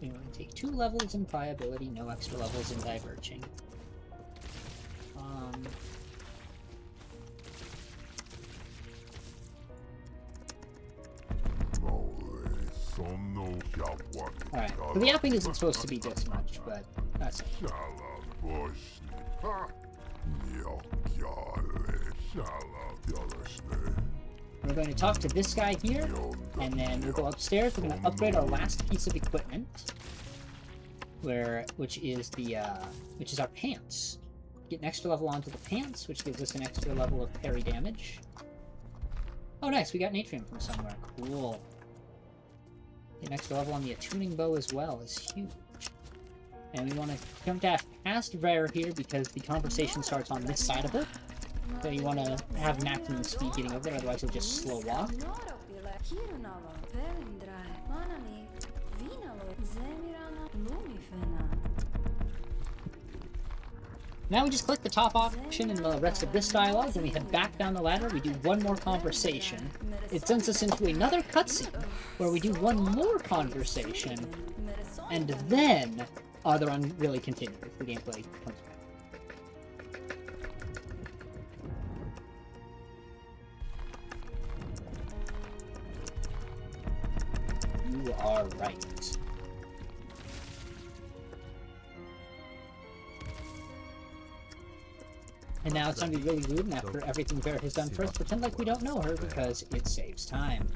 We're going to take 2 levels in pliability, no extra levels in diverging. Alright, so the yapping isn't supposed to be this much, but that's it. We're going to talk to this guy here, and then we'll go upstairs. We're going to upgrade our last piece of equipment, which is our pants. Get an extra level onto the pants, which gives us an extra level of parry damage. Oh, nice! We got an atrium from somewhere. Cool. Get an extra level on the attuning bow as well is huge. And we want to jump dash past Rare here because the conversation starts on this side of it. So you want to have maximum speed getting over there, otherwise you'll just slow walk. Now we just click the top option in the rest of this dialogue, then we head back down the ladder, we do one more conversation. It sends us into another cutscene, where we do one more conversation, and then the run really continues. The gameplay comes back. You are right. And now it's going to be really rude, and after everything Vera has done for us, pretend like we don't know her, because it saves time.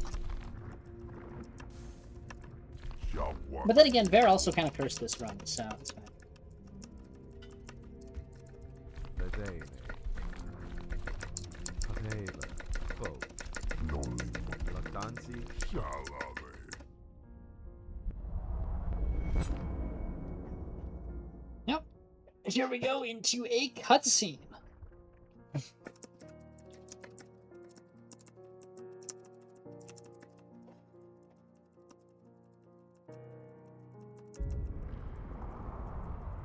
But then again, Vera also kind of cursed this run, so it's fine. Yep. Here we go into a cutscene.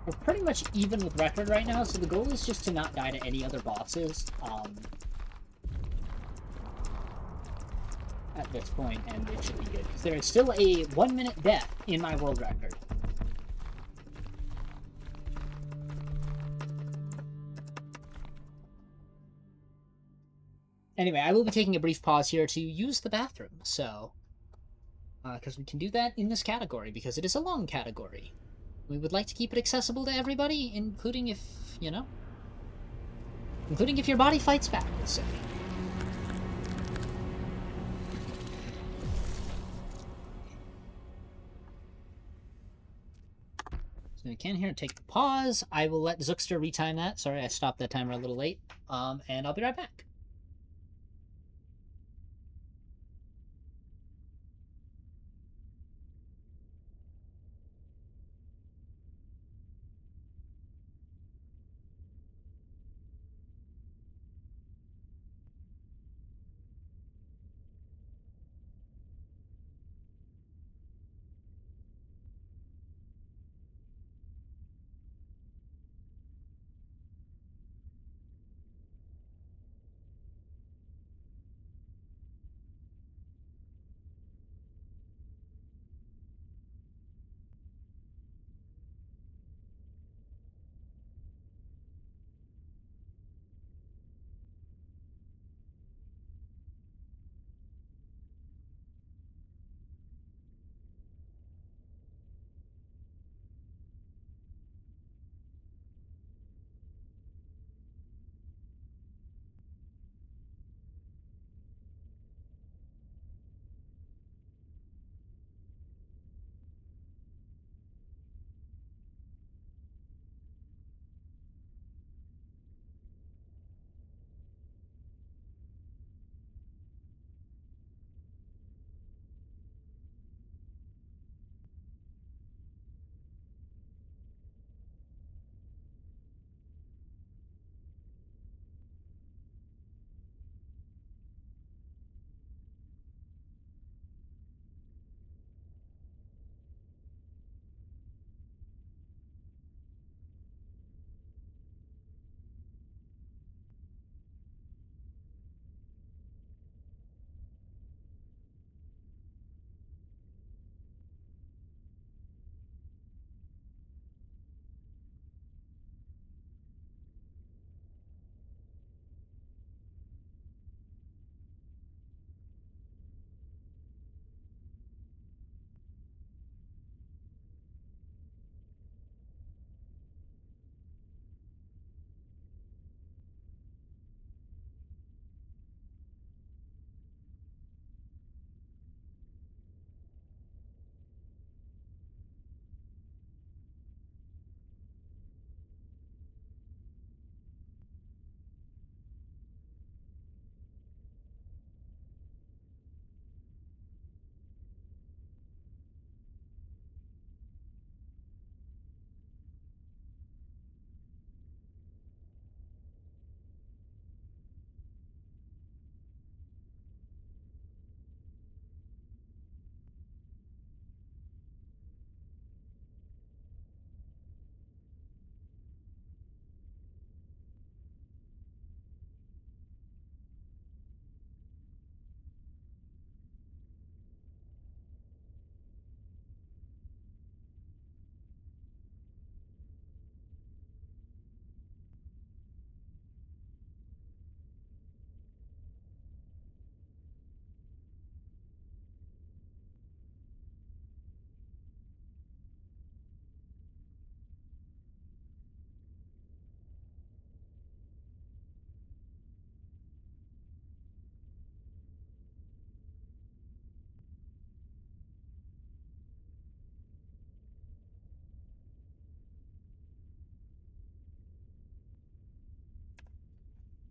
We're pretty much even with record right now, so the goal is just to not die to any other bosses at this point, and it should be good. Because there is still a 1-minute death in my world record. Anyway, I will be taking a brief pause here to use the bathroom, so... because we can do that in this category, because it is a long category. We would like to keep it accessible to everybody, including if, you know... including if your body fights back, let's say. we can here, take the pause. I will let Zookster retime that. Sorry, I stopped that timer a little late. And I'll be right back.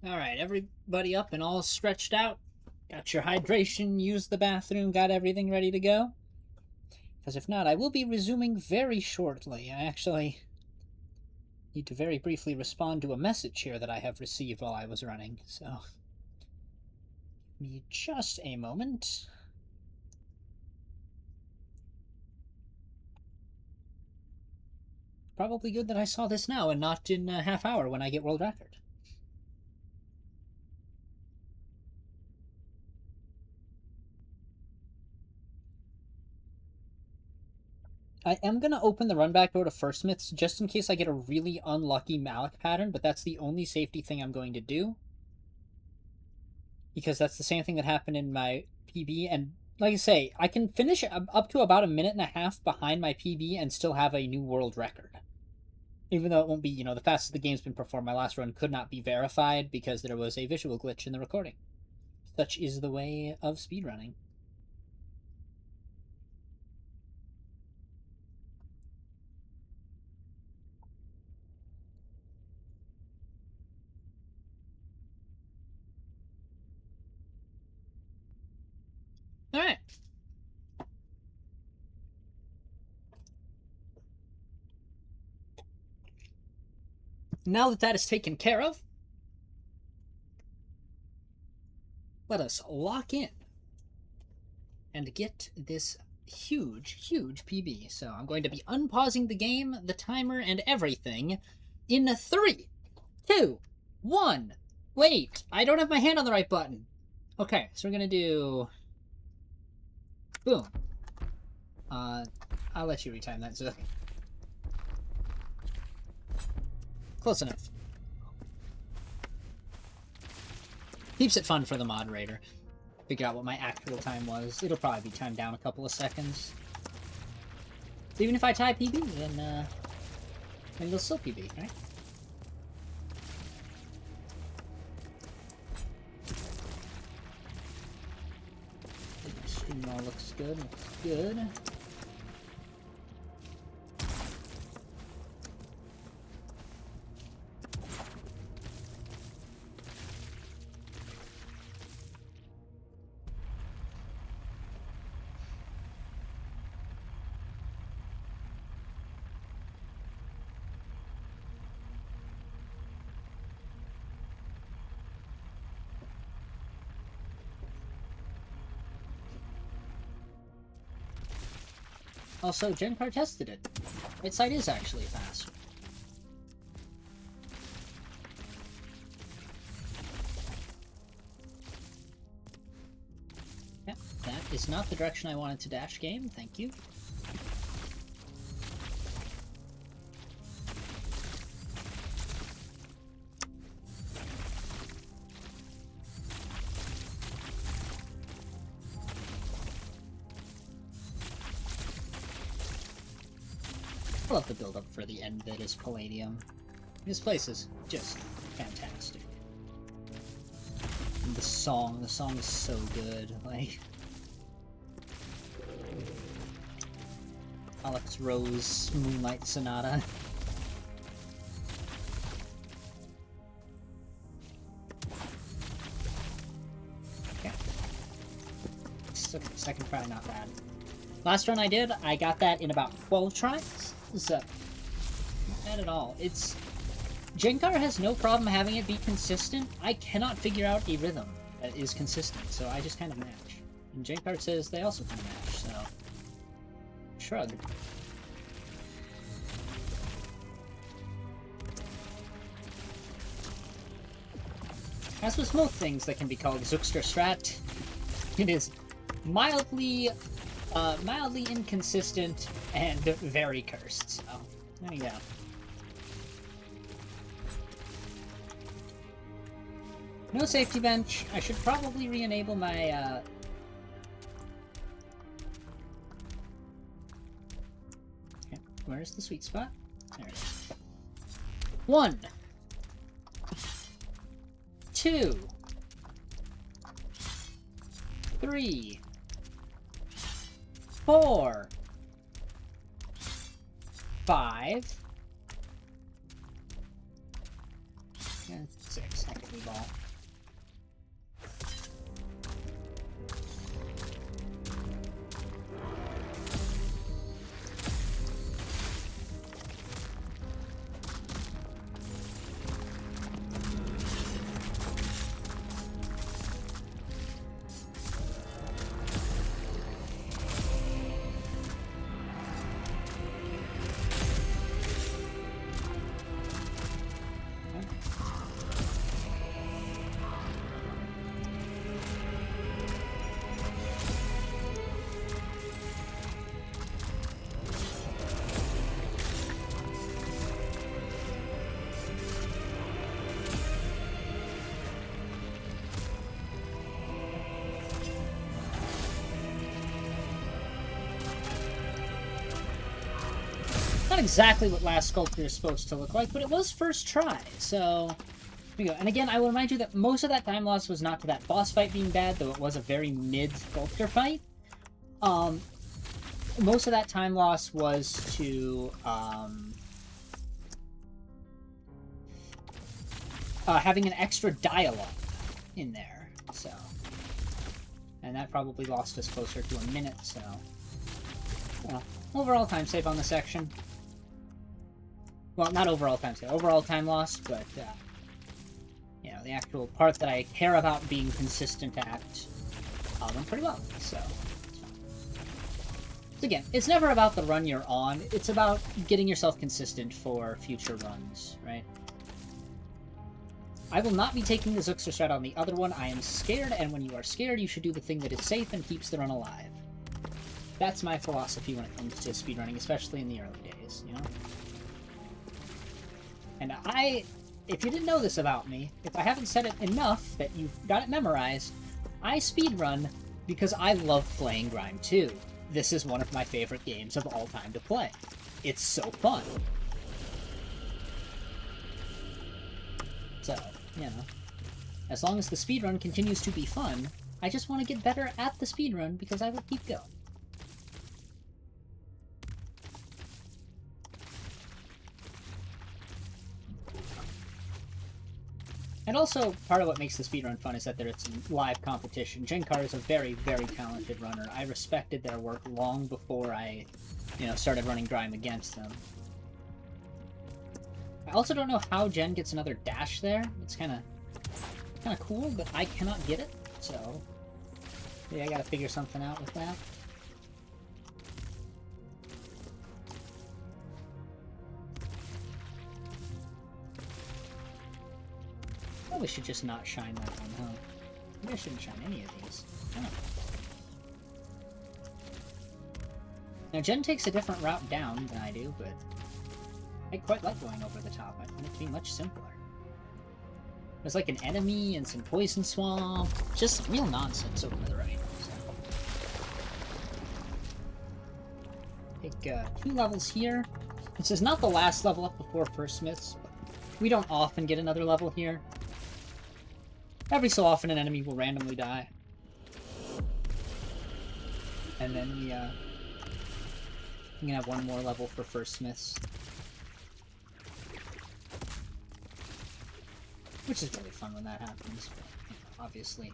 All right, everybody up and all stretched out. Got your hydration, used the bathroom, got everything ready to go? Because if not, I will be resuming very shortly. I actually need to very briefly respond to a message here that I have received while I was running, so give me just a moment. Probably good that I saw this now and not in a half hour when I get world record. I am going to open the run back door to First Smiths just in case I get a really unlucky Malik pattern, but that's the only safety thing I'm going to do. Because that's the same thing that happened in my PB, and like I say, I can finish up to about a minute and a half behind my PB and still have a new world record. Even though it won't be, you know, the fastest the game's been performed, my last run could not be verified because there was a visual glitch in the recording. Such is the way of speedrunning. now that that is taken care of, let us lock in and get this huge PB. So I'm going to be unpausing the game, the timer, and everything in 3, 2, 1. Wait, I don't have my hand on the right button. Okay, so we're gonna do... Boom. I'll let you retime that, Zook. Close enough. Keeps it fun for the moderator. Figure out what my actual time was. It'll probably be timed down a couple of seconds. So even if I tie PB, then it'll still PB, right? Stream all looks good, looks good. Also, Jenkar tested it. Its site is actually faster. Yeah, that is not the direction I wanted to dash game. Thank you. I love the build-up for the end that is Palladium. This place is just fantastic. And the song is so good. Like, Alex Rose Moonlight Sonata. Okay. Second try, not bad. Last run I did, I got that in about 12 tries. So, not bad at all. It's... Jenkar has no problem having it be consistent. I cannot figure out a rhythm that is consistent, so I just kind of match. And Jenkar says they also kind of match, so... Shrug. As with most things that can be called Zookster Strat, it is mildly inconsistent and very cursed, so there you go. No safety bench. I should probably re-enable my, Okay, where's the sweet spot? There it is. 1, 2, 3, 4, 5, and 6. Actually, ball. Not exactly what Last Sculptor is supposed to look like, but it was first try, so here we go. And again, I will remind you that most of that time loss was not to that boss fight being bad, though it was a very mid-Sculptor fight. Most of that time loss was to having an extra dialogue in there, so. And that probably lost us closer to a minute, so. Well, overall time save on the section. Well, not overall time save. Overall time lost, but, you know, the actual part that I care about being consistent at went pretty well, so... Again, it's never about the run you're on, it's about getting yourself consistent for future runs, right? I will not be taking the Zooxer strat on the other one. I am scared, and when you are scared, you should do the thing that is safe and keeps the run alive. That's my philosophy when it comes to speedrunning, especially in the early days, you know? And if you didn't know this about me, if I haven't said it enough that you've got it memorized, I speedrun because I love playing Grime 2. This is one of my favorite games of all time to play. It's so fun. So, you know, as long as the speedrun continues to be fun, I just want to get better at the speedrun because I will keep going. And also, part of what makes the speedrun fun is that it's a live competition. Jenkar is a very, very talented runner. I respected their work long before I, you know, started running Grime against them. I also don't know how Jen gets another dash there. It's kind of cool, but I cannot get it, so yeah, I gotta figure something out with that. Probably should just not shine that one, huh? Maybe I shouldn't shine any of these. I don't know. Now, Jen takes a different route down than I do, but I quite like going over the top. I find it to be much simpler. There's like an enemy and some poison swamp. Just real nonsense over to the right. So. Take 2 levels here. This is not the last level up before First Smiths, but we don't often get another level here. Every so often an enemy will randomly die. And then we can have one more level for First Smiths. Which is really fun when that happens, but, you know, obviously.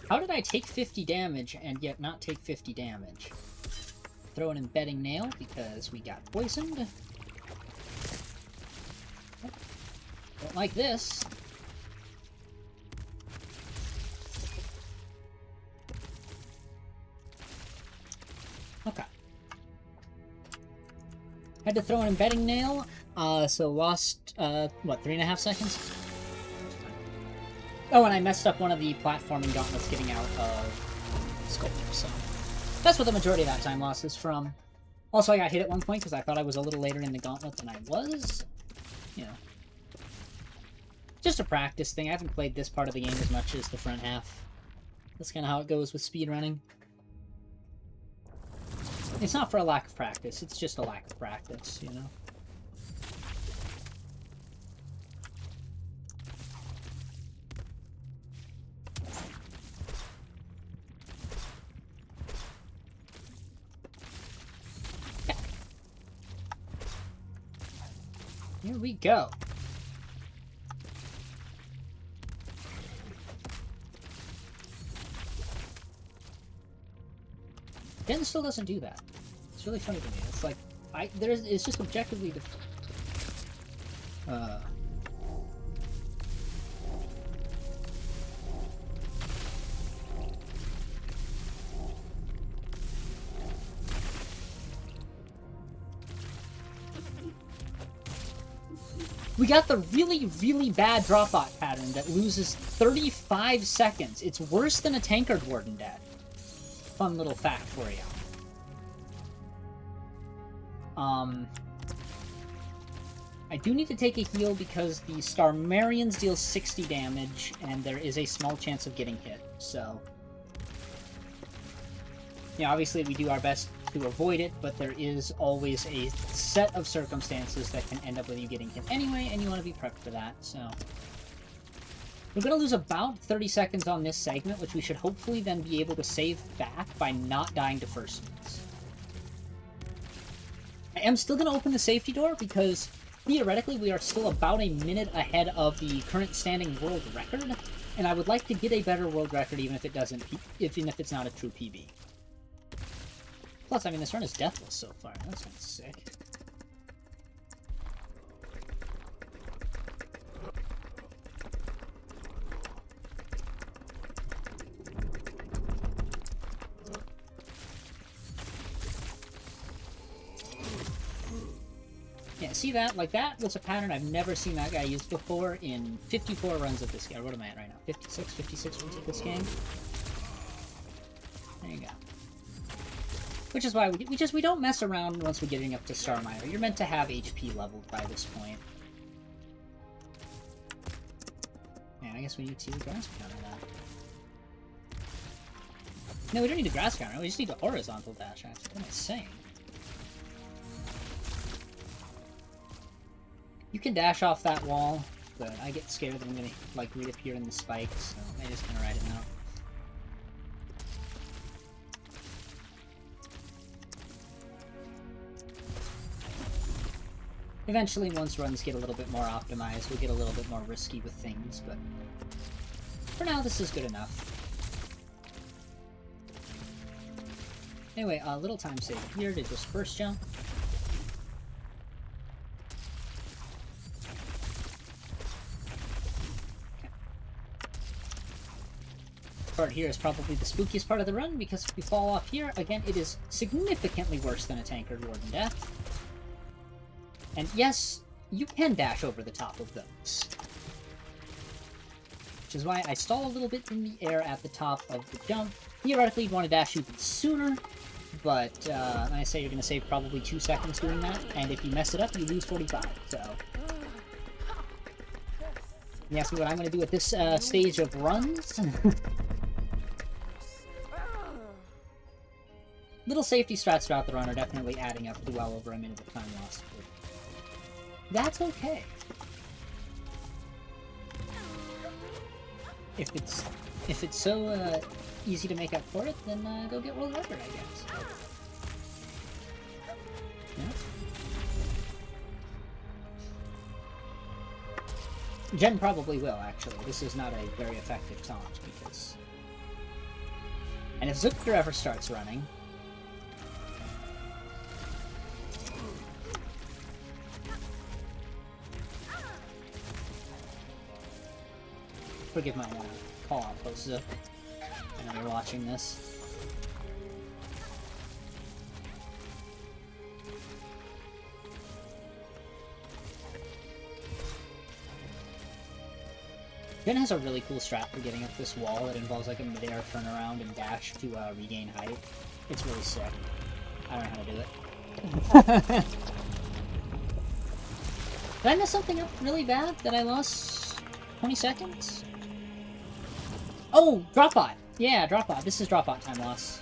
How did I take 50 damage and yet not take 50 damage? Throw an embedding nail because we got poisoned. Don't like this. Okay. Had to throw an embedding nail, so lost, what, 3.5 seconds? Oh, and I messed up one of the platforming gauntlets getting out of Sculptor, so... That's what the majority of that time loss is from. Also, I got hit at one point because I thought I was a little later in the gauntlet than I was. You know. Just a practice thing. I haven't played this part of the game as much as the front half. That's kind of how it goes with speedrunning. It's not for a lack of practice, it's just a lack of practice, you know? Yeah. Here we go. Jen still doesn't do that. It's really funny to me. It's like it's just objectively we got the really, really bad drop-bot pattern that loses 35 seconds. It's worse than a tankard warden death. Fun little fact for you. I do need to take a heal because the Starmarians deal 60 damage, and there is a small chance of getting hit, so... Yeah, obviously we do our best to avoid it, but there is always a set of circumstances that can end up with you getting hit anyway, and you want to be prepped for that, so... We're going to lose about 30 seconds on this segment, which we should hopefully then be able to save back by not dying to First Smiths. I am still going to open the safety door because, theoretically, we are still about a minute ahead of the current standing world record, and I would like to get a better world record even if it doesn't, even if it's not a true PB. Plus, I mean, this run is deathless so far. That's kind of sick. Yeah, see that? Like, that was a pattern I've never seen that guy use before in 54 runs of this game. What am I at right now? 56 runs of this game? There you go. Which is why we don't mess around once we're getting up to Star Miner. You're meant to have HP leveled by this point. Man, I guess we need to grass counter that. No, we don't need a grass counter. We just need a horizontal dash, actually. What am I saying? You can dash off that wall, but I get scared that I'm gonna, like, reappear in the spikes, so I just gonna ride it now. Eventually, once runs get a little bit more optimized, we'll get a little bit more risky with things, but for now, this is good enough. Anyway, a little time save here to just first jump. Part here is probably the spookiest part of the run, because if we fall off here, again, it is significantly worse than a tankard warden death. And yes, you can dash over the top of those. Which is why I stall a little bit in the air at the top of the jump. Theoretically, you'd want to dash even sooner, but I say you're going to save probably 2 seconds doing that, and if you mess it up, you lose 45, so... You ask me what I'm going to do at this stage of runs? Little safety strats throughout the run are definitely adding up to well over a minute of time lost. That's okay. If it's so easy to make up for it, then go get world record, I guess. Yeah. Jen probably will, actually. This is not a very effective taunt, because... And if Zupker ever starts running... Forgive my call out post, Zook. I know you're watching this. Jen has a really cool strat for getting up this wall that involves like a mid-air turnaround and dash to regain height. It's really sick. I don't know how to do it. Did I mess something up really bad that I lost 20 seconds? Oh, Dropbot! Yeah, Dropbot. This is Dropbot time loss.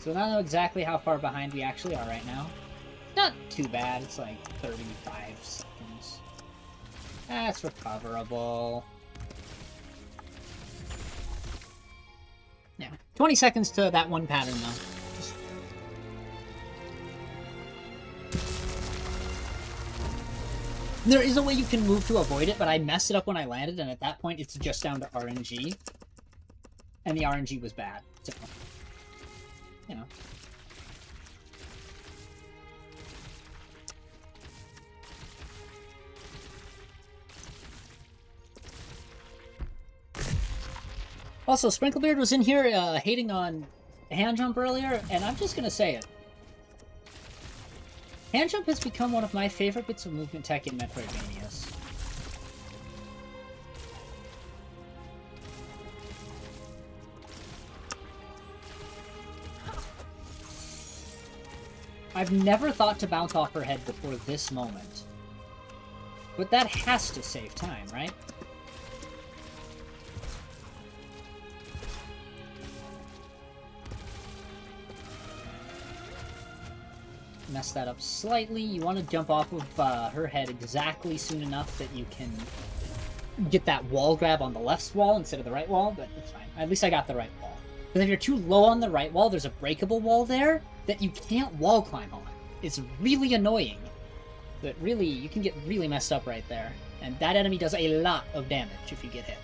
So now I know exactly how far behind we actually are right now. Not too bad. It's like 35 seconds. That's recoverable. Yeah, 20 seconds to that one pattern, though. There is a way you can move to avoid it, but I messed it up when I landed, and at that point, it's just down to RNG. And the RNG was bad, so... You know. Also, Sprinklebeard was in here hating on hand jump earlier, and I'm just gonna say it. Hand jump has become one of my favorite bits of movement tech in Metroidvanias. I've never thought to bounce off her head before this moment. But that has to save time, right? Mess that up slightly. You want to jump off of her head exactly soon enough that you can get that wall grab on the left wall instead of the right wall, but it's fine. At least I got the right wall. Because if you're too low on the right wall, there's a breakable wall there that you can't wall climb on. It's really annoying. But really, you can get really messed up right there. And that enemy does a lot of damage if you get hit.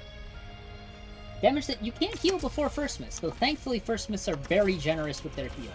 Damage that you can't heal before first miss, though thankfully first miss are very generous with their heal.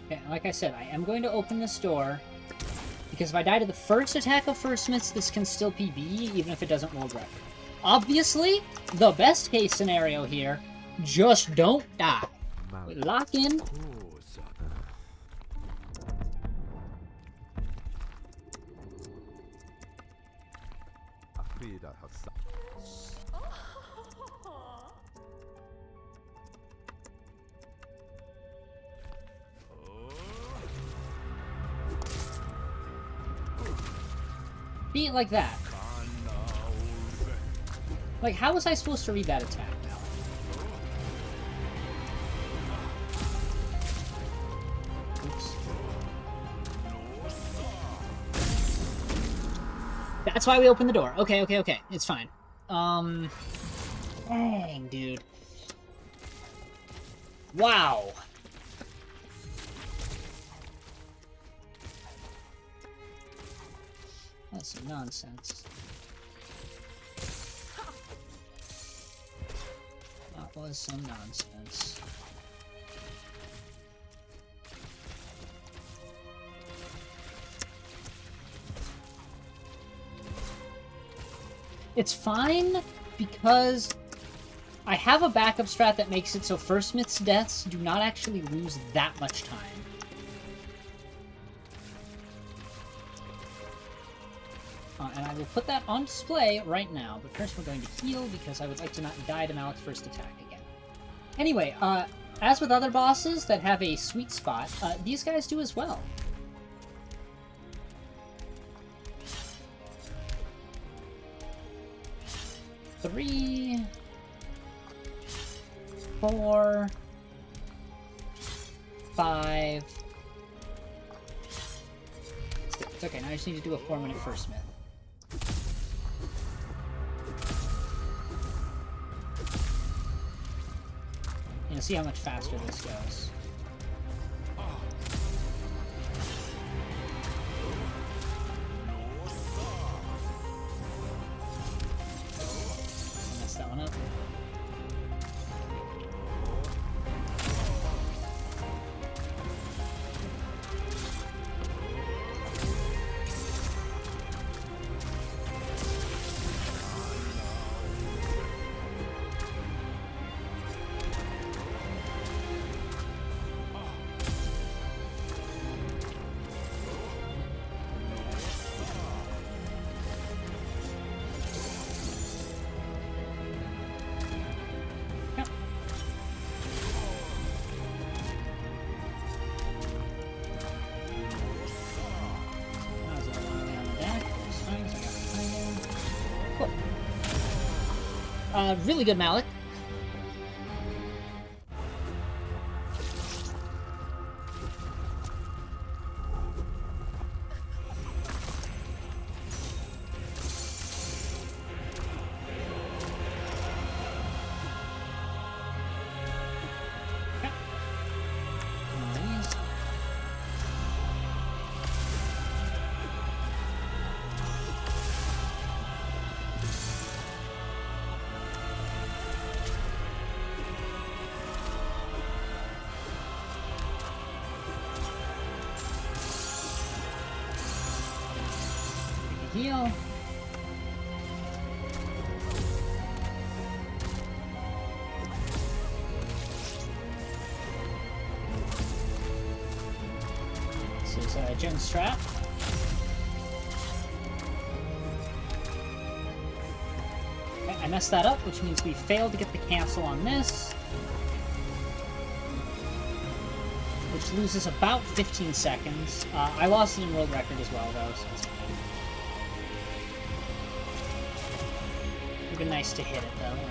Okay, like I said, I am going to open this door, because if I die to the first attack of first miss, this can still PB, even if it doesn't world record. Obviously, the best case scenario here, just don't die. Lock in. Beat it like that. Like, how was I supposed to read that attack now? Oops. That's why we opened the door. Okay, okay, okay. It's fine. Dang, dude. Wow. That's some nonsense. That was some nonsense. It's fine because I have a backup strat that makes it so first myth's deaths do not actually lose that much time. And I will put that on display right now, but first we're going to heal because I would like to not die to Malik's first attack again. Anyway, as with other bosses that have a sweet spot, these guys do as well. Three, 4, 5. It's okay, now I just need to do a 4-minute first myth. You'll see how much faster this goes. Mess that one up. Really good, Malik. Heal. This is Jen's strat. Okay, I messed that up, which means we failed to get the cancel on this. which loses about 15 seconds. I lost it in world record as well, though, so it's fine. It would be nice to hit it, though, you know?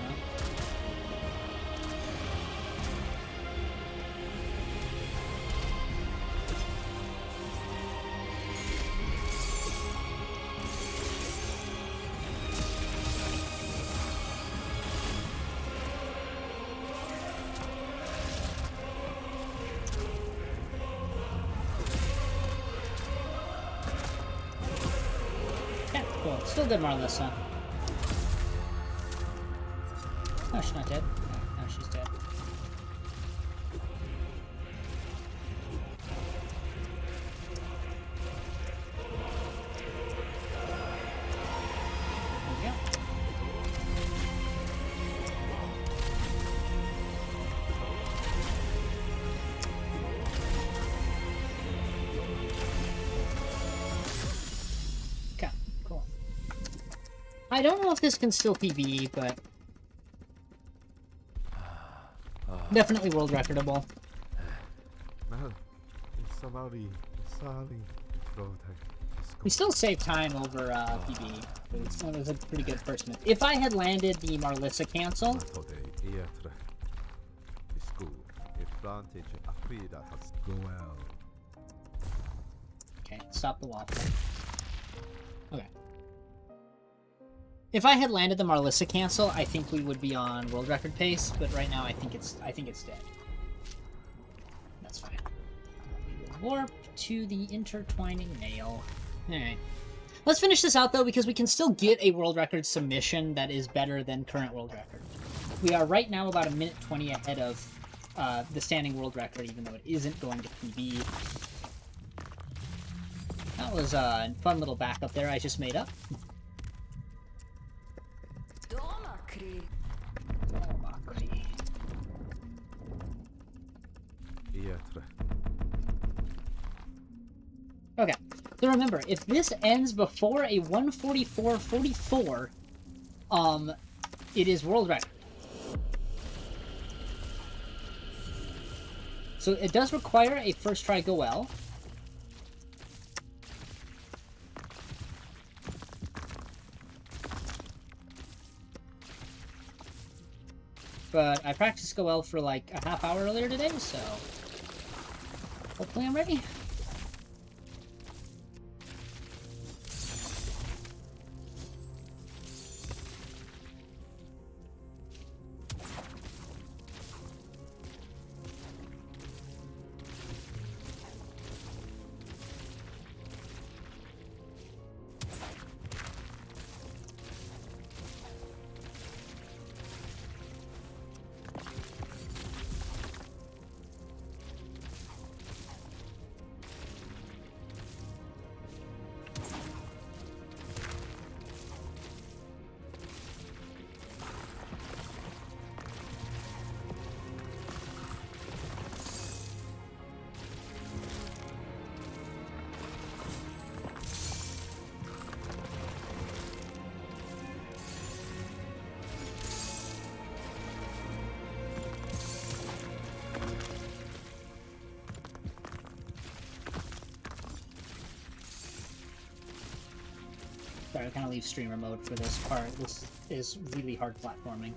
Cool. Still good, Marlissa. Oh, she's not dead. No, she's dead. There we go. Okay, cool. I don't know if this can still PB, but definitely world recordable. We still save time over PB. It was a pretty good first minute. If I had landed the Marlissa cancel, okay, stop the waffle. Okay. If I had landed the Marlissa cancel, I think we would be on world record pace, but right now I think it's dead. That's fine. We will warp to the intertwining nail. Alright. Let's finish this out though, because we can still get a world record submission that is better than current world record. We are right now about 1:20 ahead of the standing world record, even though it isn't going to PB. That was a fun little backup there I just made up. Okay, so remember, if this ends before a 1:44.44, it is world record. So it does require a first try go well. But I practiced go well for like a half hour earlier today, so hopefully I'm ready. Sorry, I kind of leave streamer mode for this part. This is really hard platforming.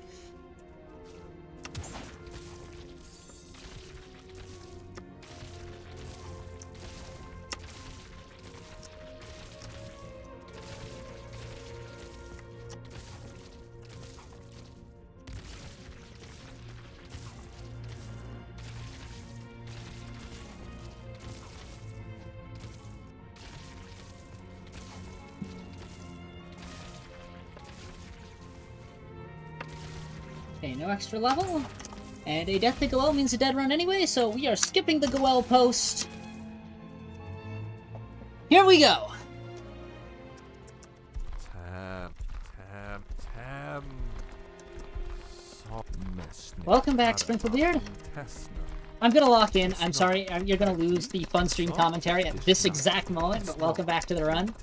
Okay, no extra level. And a death to Goel means a dead run anyway, so we are skipping the Goel post. Here we go! Welcome back, Sprinklebeard. I'm gonna lock in. I'm sorry, you're gonna lose the fun stream commentary at this exact moment, but welcome back to the run.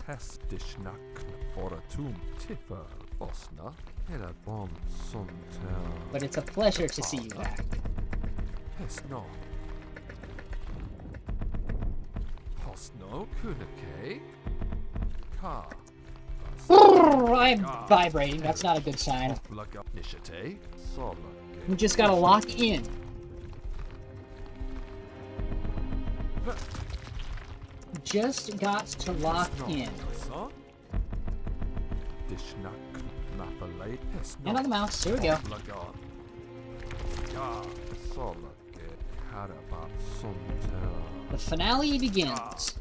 But it's a pleasure to see you back. Osno Kunake. Ka. I'm vibrating. That's not a good sign. Nishite. We just gotta lock in. Just got to lock in. And on the mouse. Here we go. The finale begins.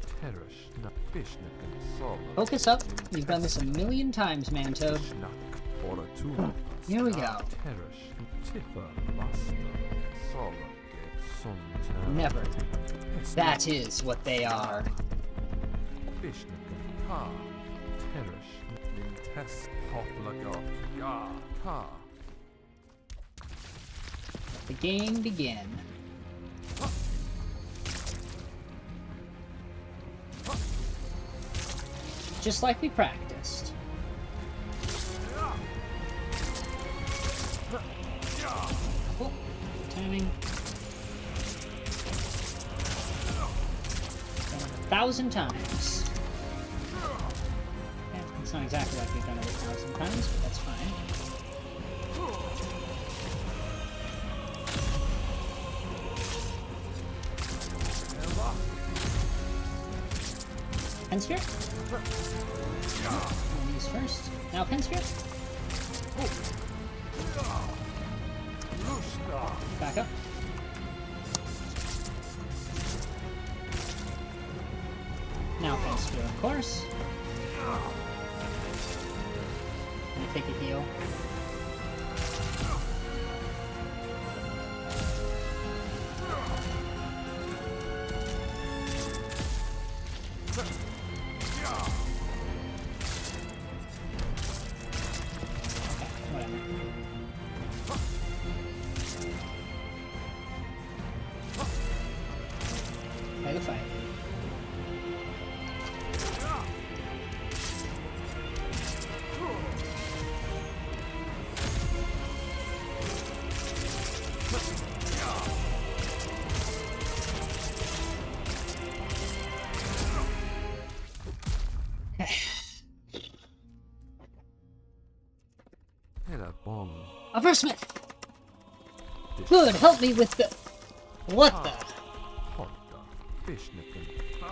Focus up. You've done this a million times, Manto. Here we go. Never. That is what they are. Let the game begin. Just like we practiced. Oh, timing. 1,000 times. Yeah, it's not exactly like we've done it 1,000 times, but that's fine. Pen sphere? These first. Now pen sphere. Back up. Now pen sphere, of course. Let me take a heal. Play the fight. A versmith! Good, help me with the... What the...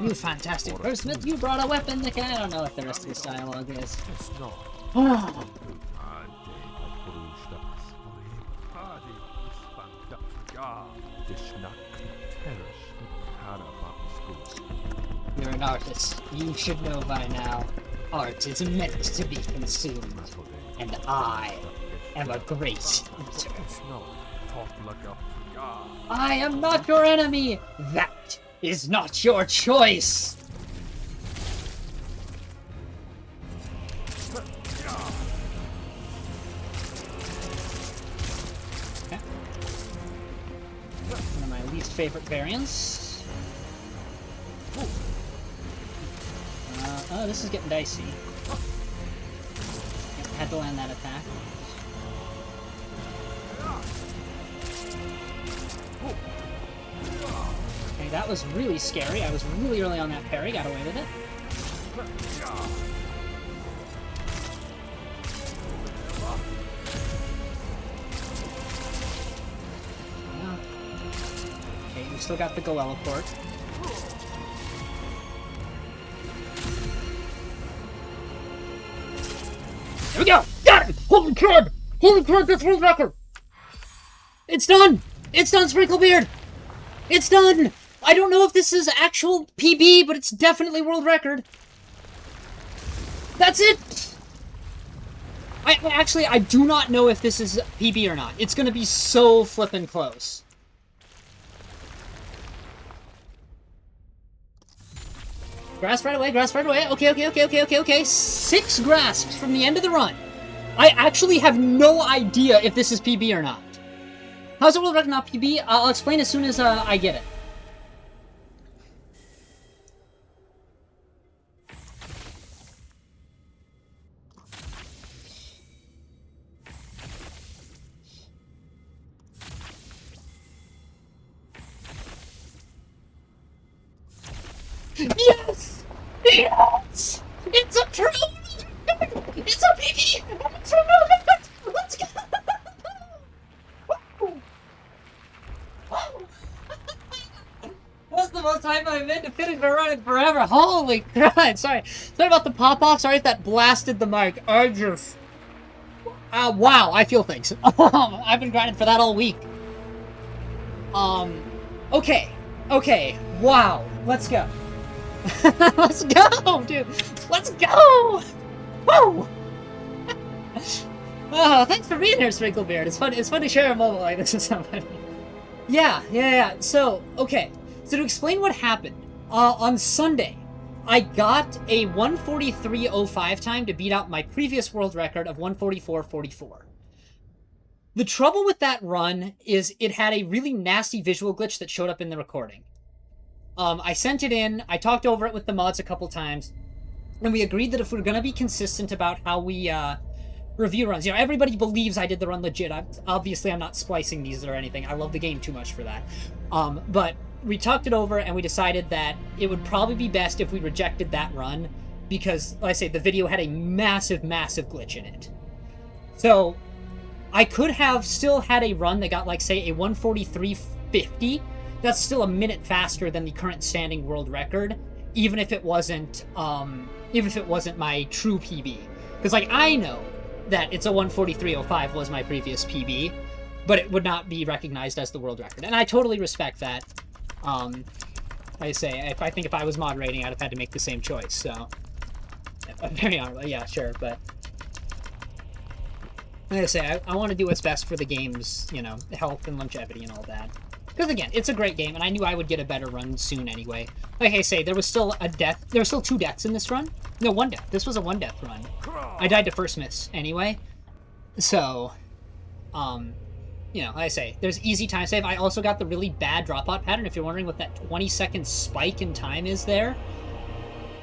You fantastic versmith, you brought a weapon that I don't know what the rest of this dialogue is. You're an artist. You should know by now. Art is meant to be consumed. And I am a great eater. I am not your enemy! That is not your choice! Okay. One of my least favorite variants. Oh, this is getting dicey. Yep, had to land that attack. Okay, that was really scary. I was really early on that parry, got away with it. Yeah. Okay, we still got the Goella port. There we go! Got it! Holy crud! Holy crud, that's world record! It's done! It's done, Sprinklebeard! It's done! I don't know if this is actual PB, but it's definitely world record. That's it! I do not know if this is PB or not. It's gonna be so flippin' close. Grasp right away, grasp right away. Okay. 6 grasps from the end of the run. I actually have no idea if this is PB or not. How's it world record not PB? I'll explain as soon as I get it. Yes! Yes! It's a true... It's a PB! It's a true... Let's go! That's the most hype I've been to finish my run in forever. Holy crap! Sorry about the pop-off. Sorry if that blasted the mic. I just... wow, I feel things. I've been grinding for that all week. Okay. Wow. Let's go. Let's go, dude. Let's go! Woo! Oh, thanks for being here, Sprinklebeard. It's fun to share a moment like this with somebody. Yeah. So, okay. So to explain what happened, on Sunday, I got a 1:43:05 time to beat out my previous world record of 1:44:44. The trouble with that run is it had a really nasty visual glitch that showed up in the recording. I sent it in, I talked over it with the mods a couple times, and we agreed that if we're going to be consistent about how we review runs, everybody believes I did the run legit. Obviously, I'm not splicing these or anything. I love the game too much for that. But we talked it over, and we decided that it would probably be best if we rejected that run, because, like I say, the video had a massive glitch in it. So, I could have still had a run that got, like, say, a 1:43:50. That's still a minute faster than the current standing world record, even if it wasn't my true PB. Because, like, I know that it's a 1:43:05 was my previous PB, but it would not be recognized as the world record, and I totally respect that. Like I say, I think if I was moderating, I'd have had to make the same choice. So, very honorable, yeah, sure, but. Like I say, I want to do what's best for the game's, health and longevity and all that. Because again, it's a great game, and I knew I would get a better run soon anyway. Like I say, there was still a death. There were still 2 deaths in this run. No, 1 death. This was a 1 death run. I died to first miss anyway. So, like I say, there's easy time save. I also got the really bad dropout pattern. If you're wondering what that 20-second spike in time is there,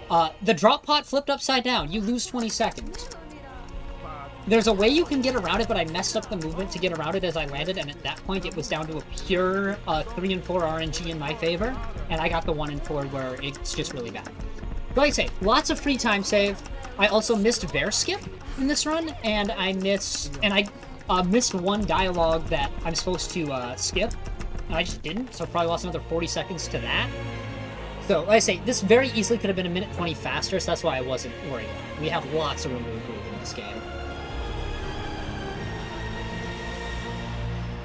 the drop pot flipped upside down. You lose 20 seconds. There's a way you can get around it, but I messed up the movement to get around it as I landed, and at that point it was down to a pure 3 and 4 RNG in my favor, and I got the 1 and 4 where it's just really bad. But like I say, lots of free time save. I also missed Bear Skip in this run, and I missed 1 dialogue that I'm supposed to skip, and I just didn't, so probably lost another 40 seconds to that. So, like I say, this very easily could have been a minute 20 faster, so that's why I wasn't worried about it. We have lots of room to improve in this game.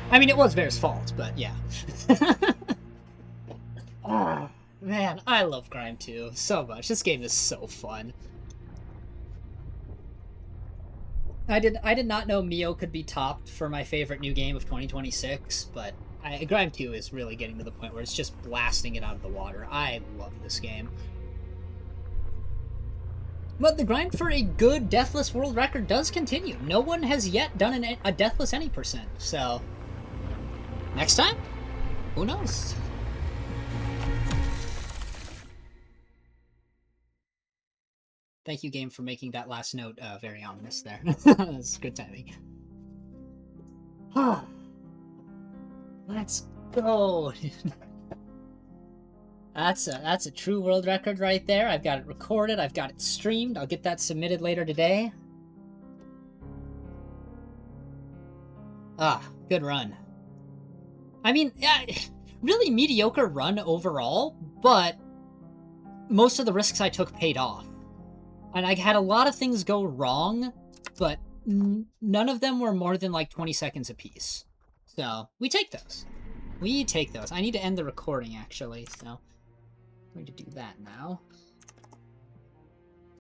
I mean, it was Bear's fault, but yeah. Oh, man, I love Grime 2 so much. This game is so fun. I did not know Mio could be topped for my favorite new game of 2026, but Grime 2 is really getting to the point where it's just blasting it out of the water. I love this game. But the grind for a good Deathless world record does continue. No one has yet done a Deathless any %, so... Next time? Who knows? Thank you, game, for making that last note very ominous there. That's good timing. Let's go. That's a true world record right there. I've got it recorded. I've got it streamed. I'll get that submitted later today. Good run. I mean, really mediocre run overall, but most of the risks I took paid off. And I had a lot of things go wrong, but none of them were more than like 20 seconds apiece. So, we take those. I need to end the recording, actually, so I'm going to do that now.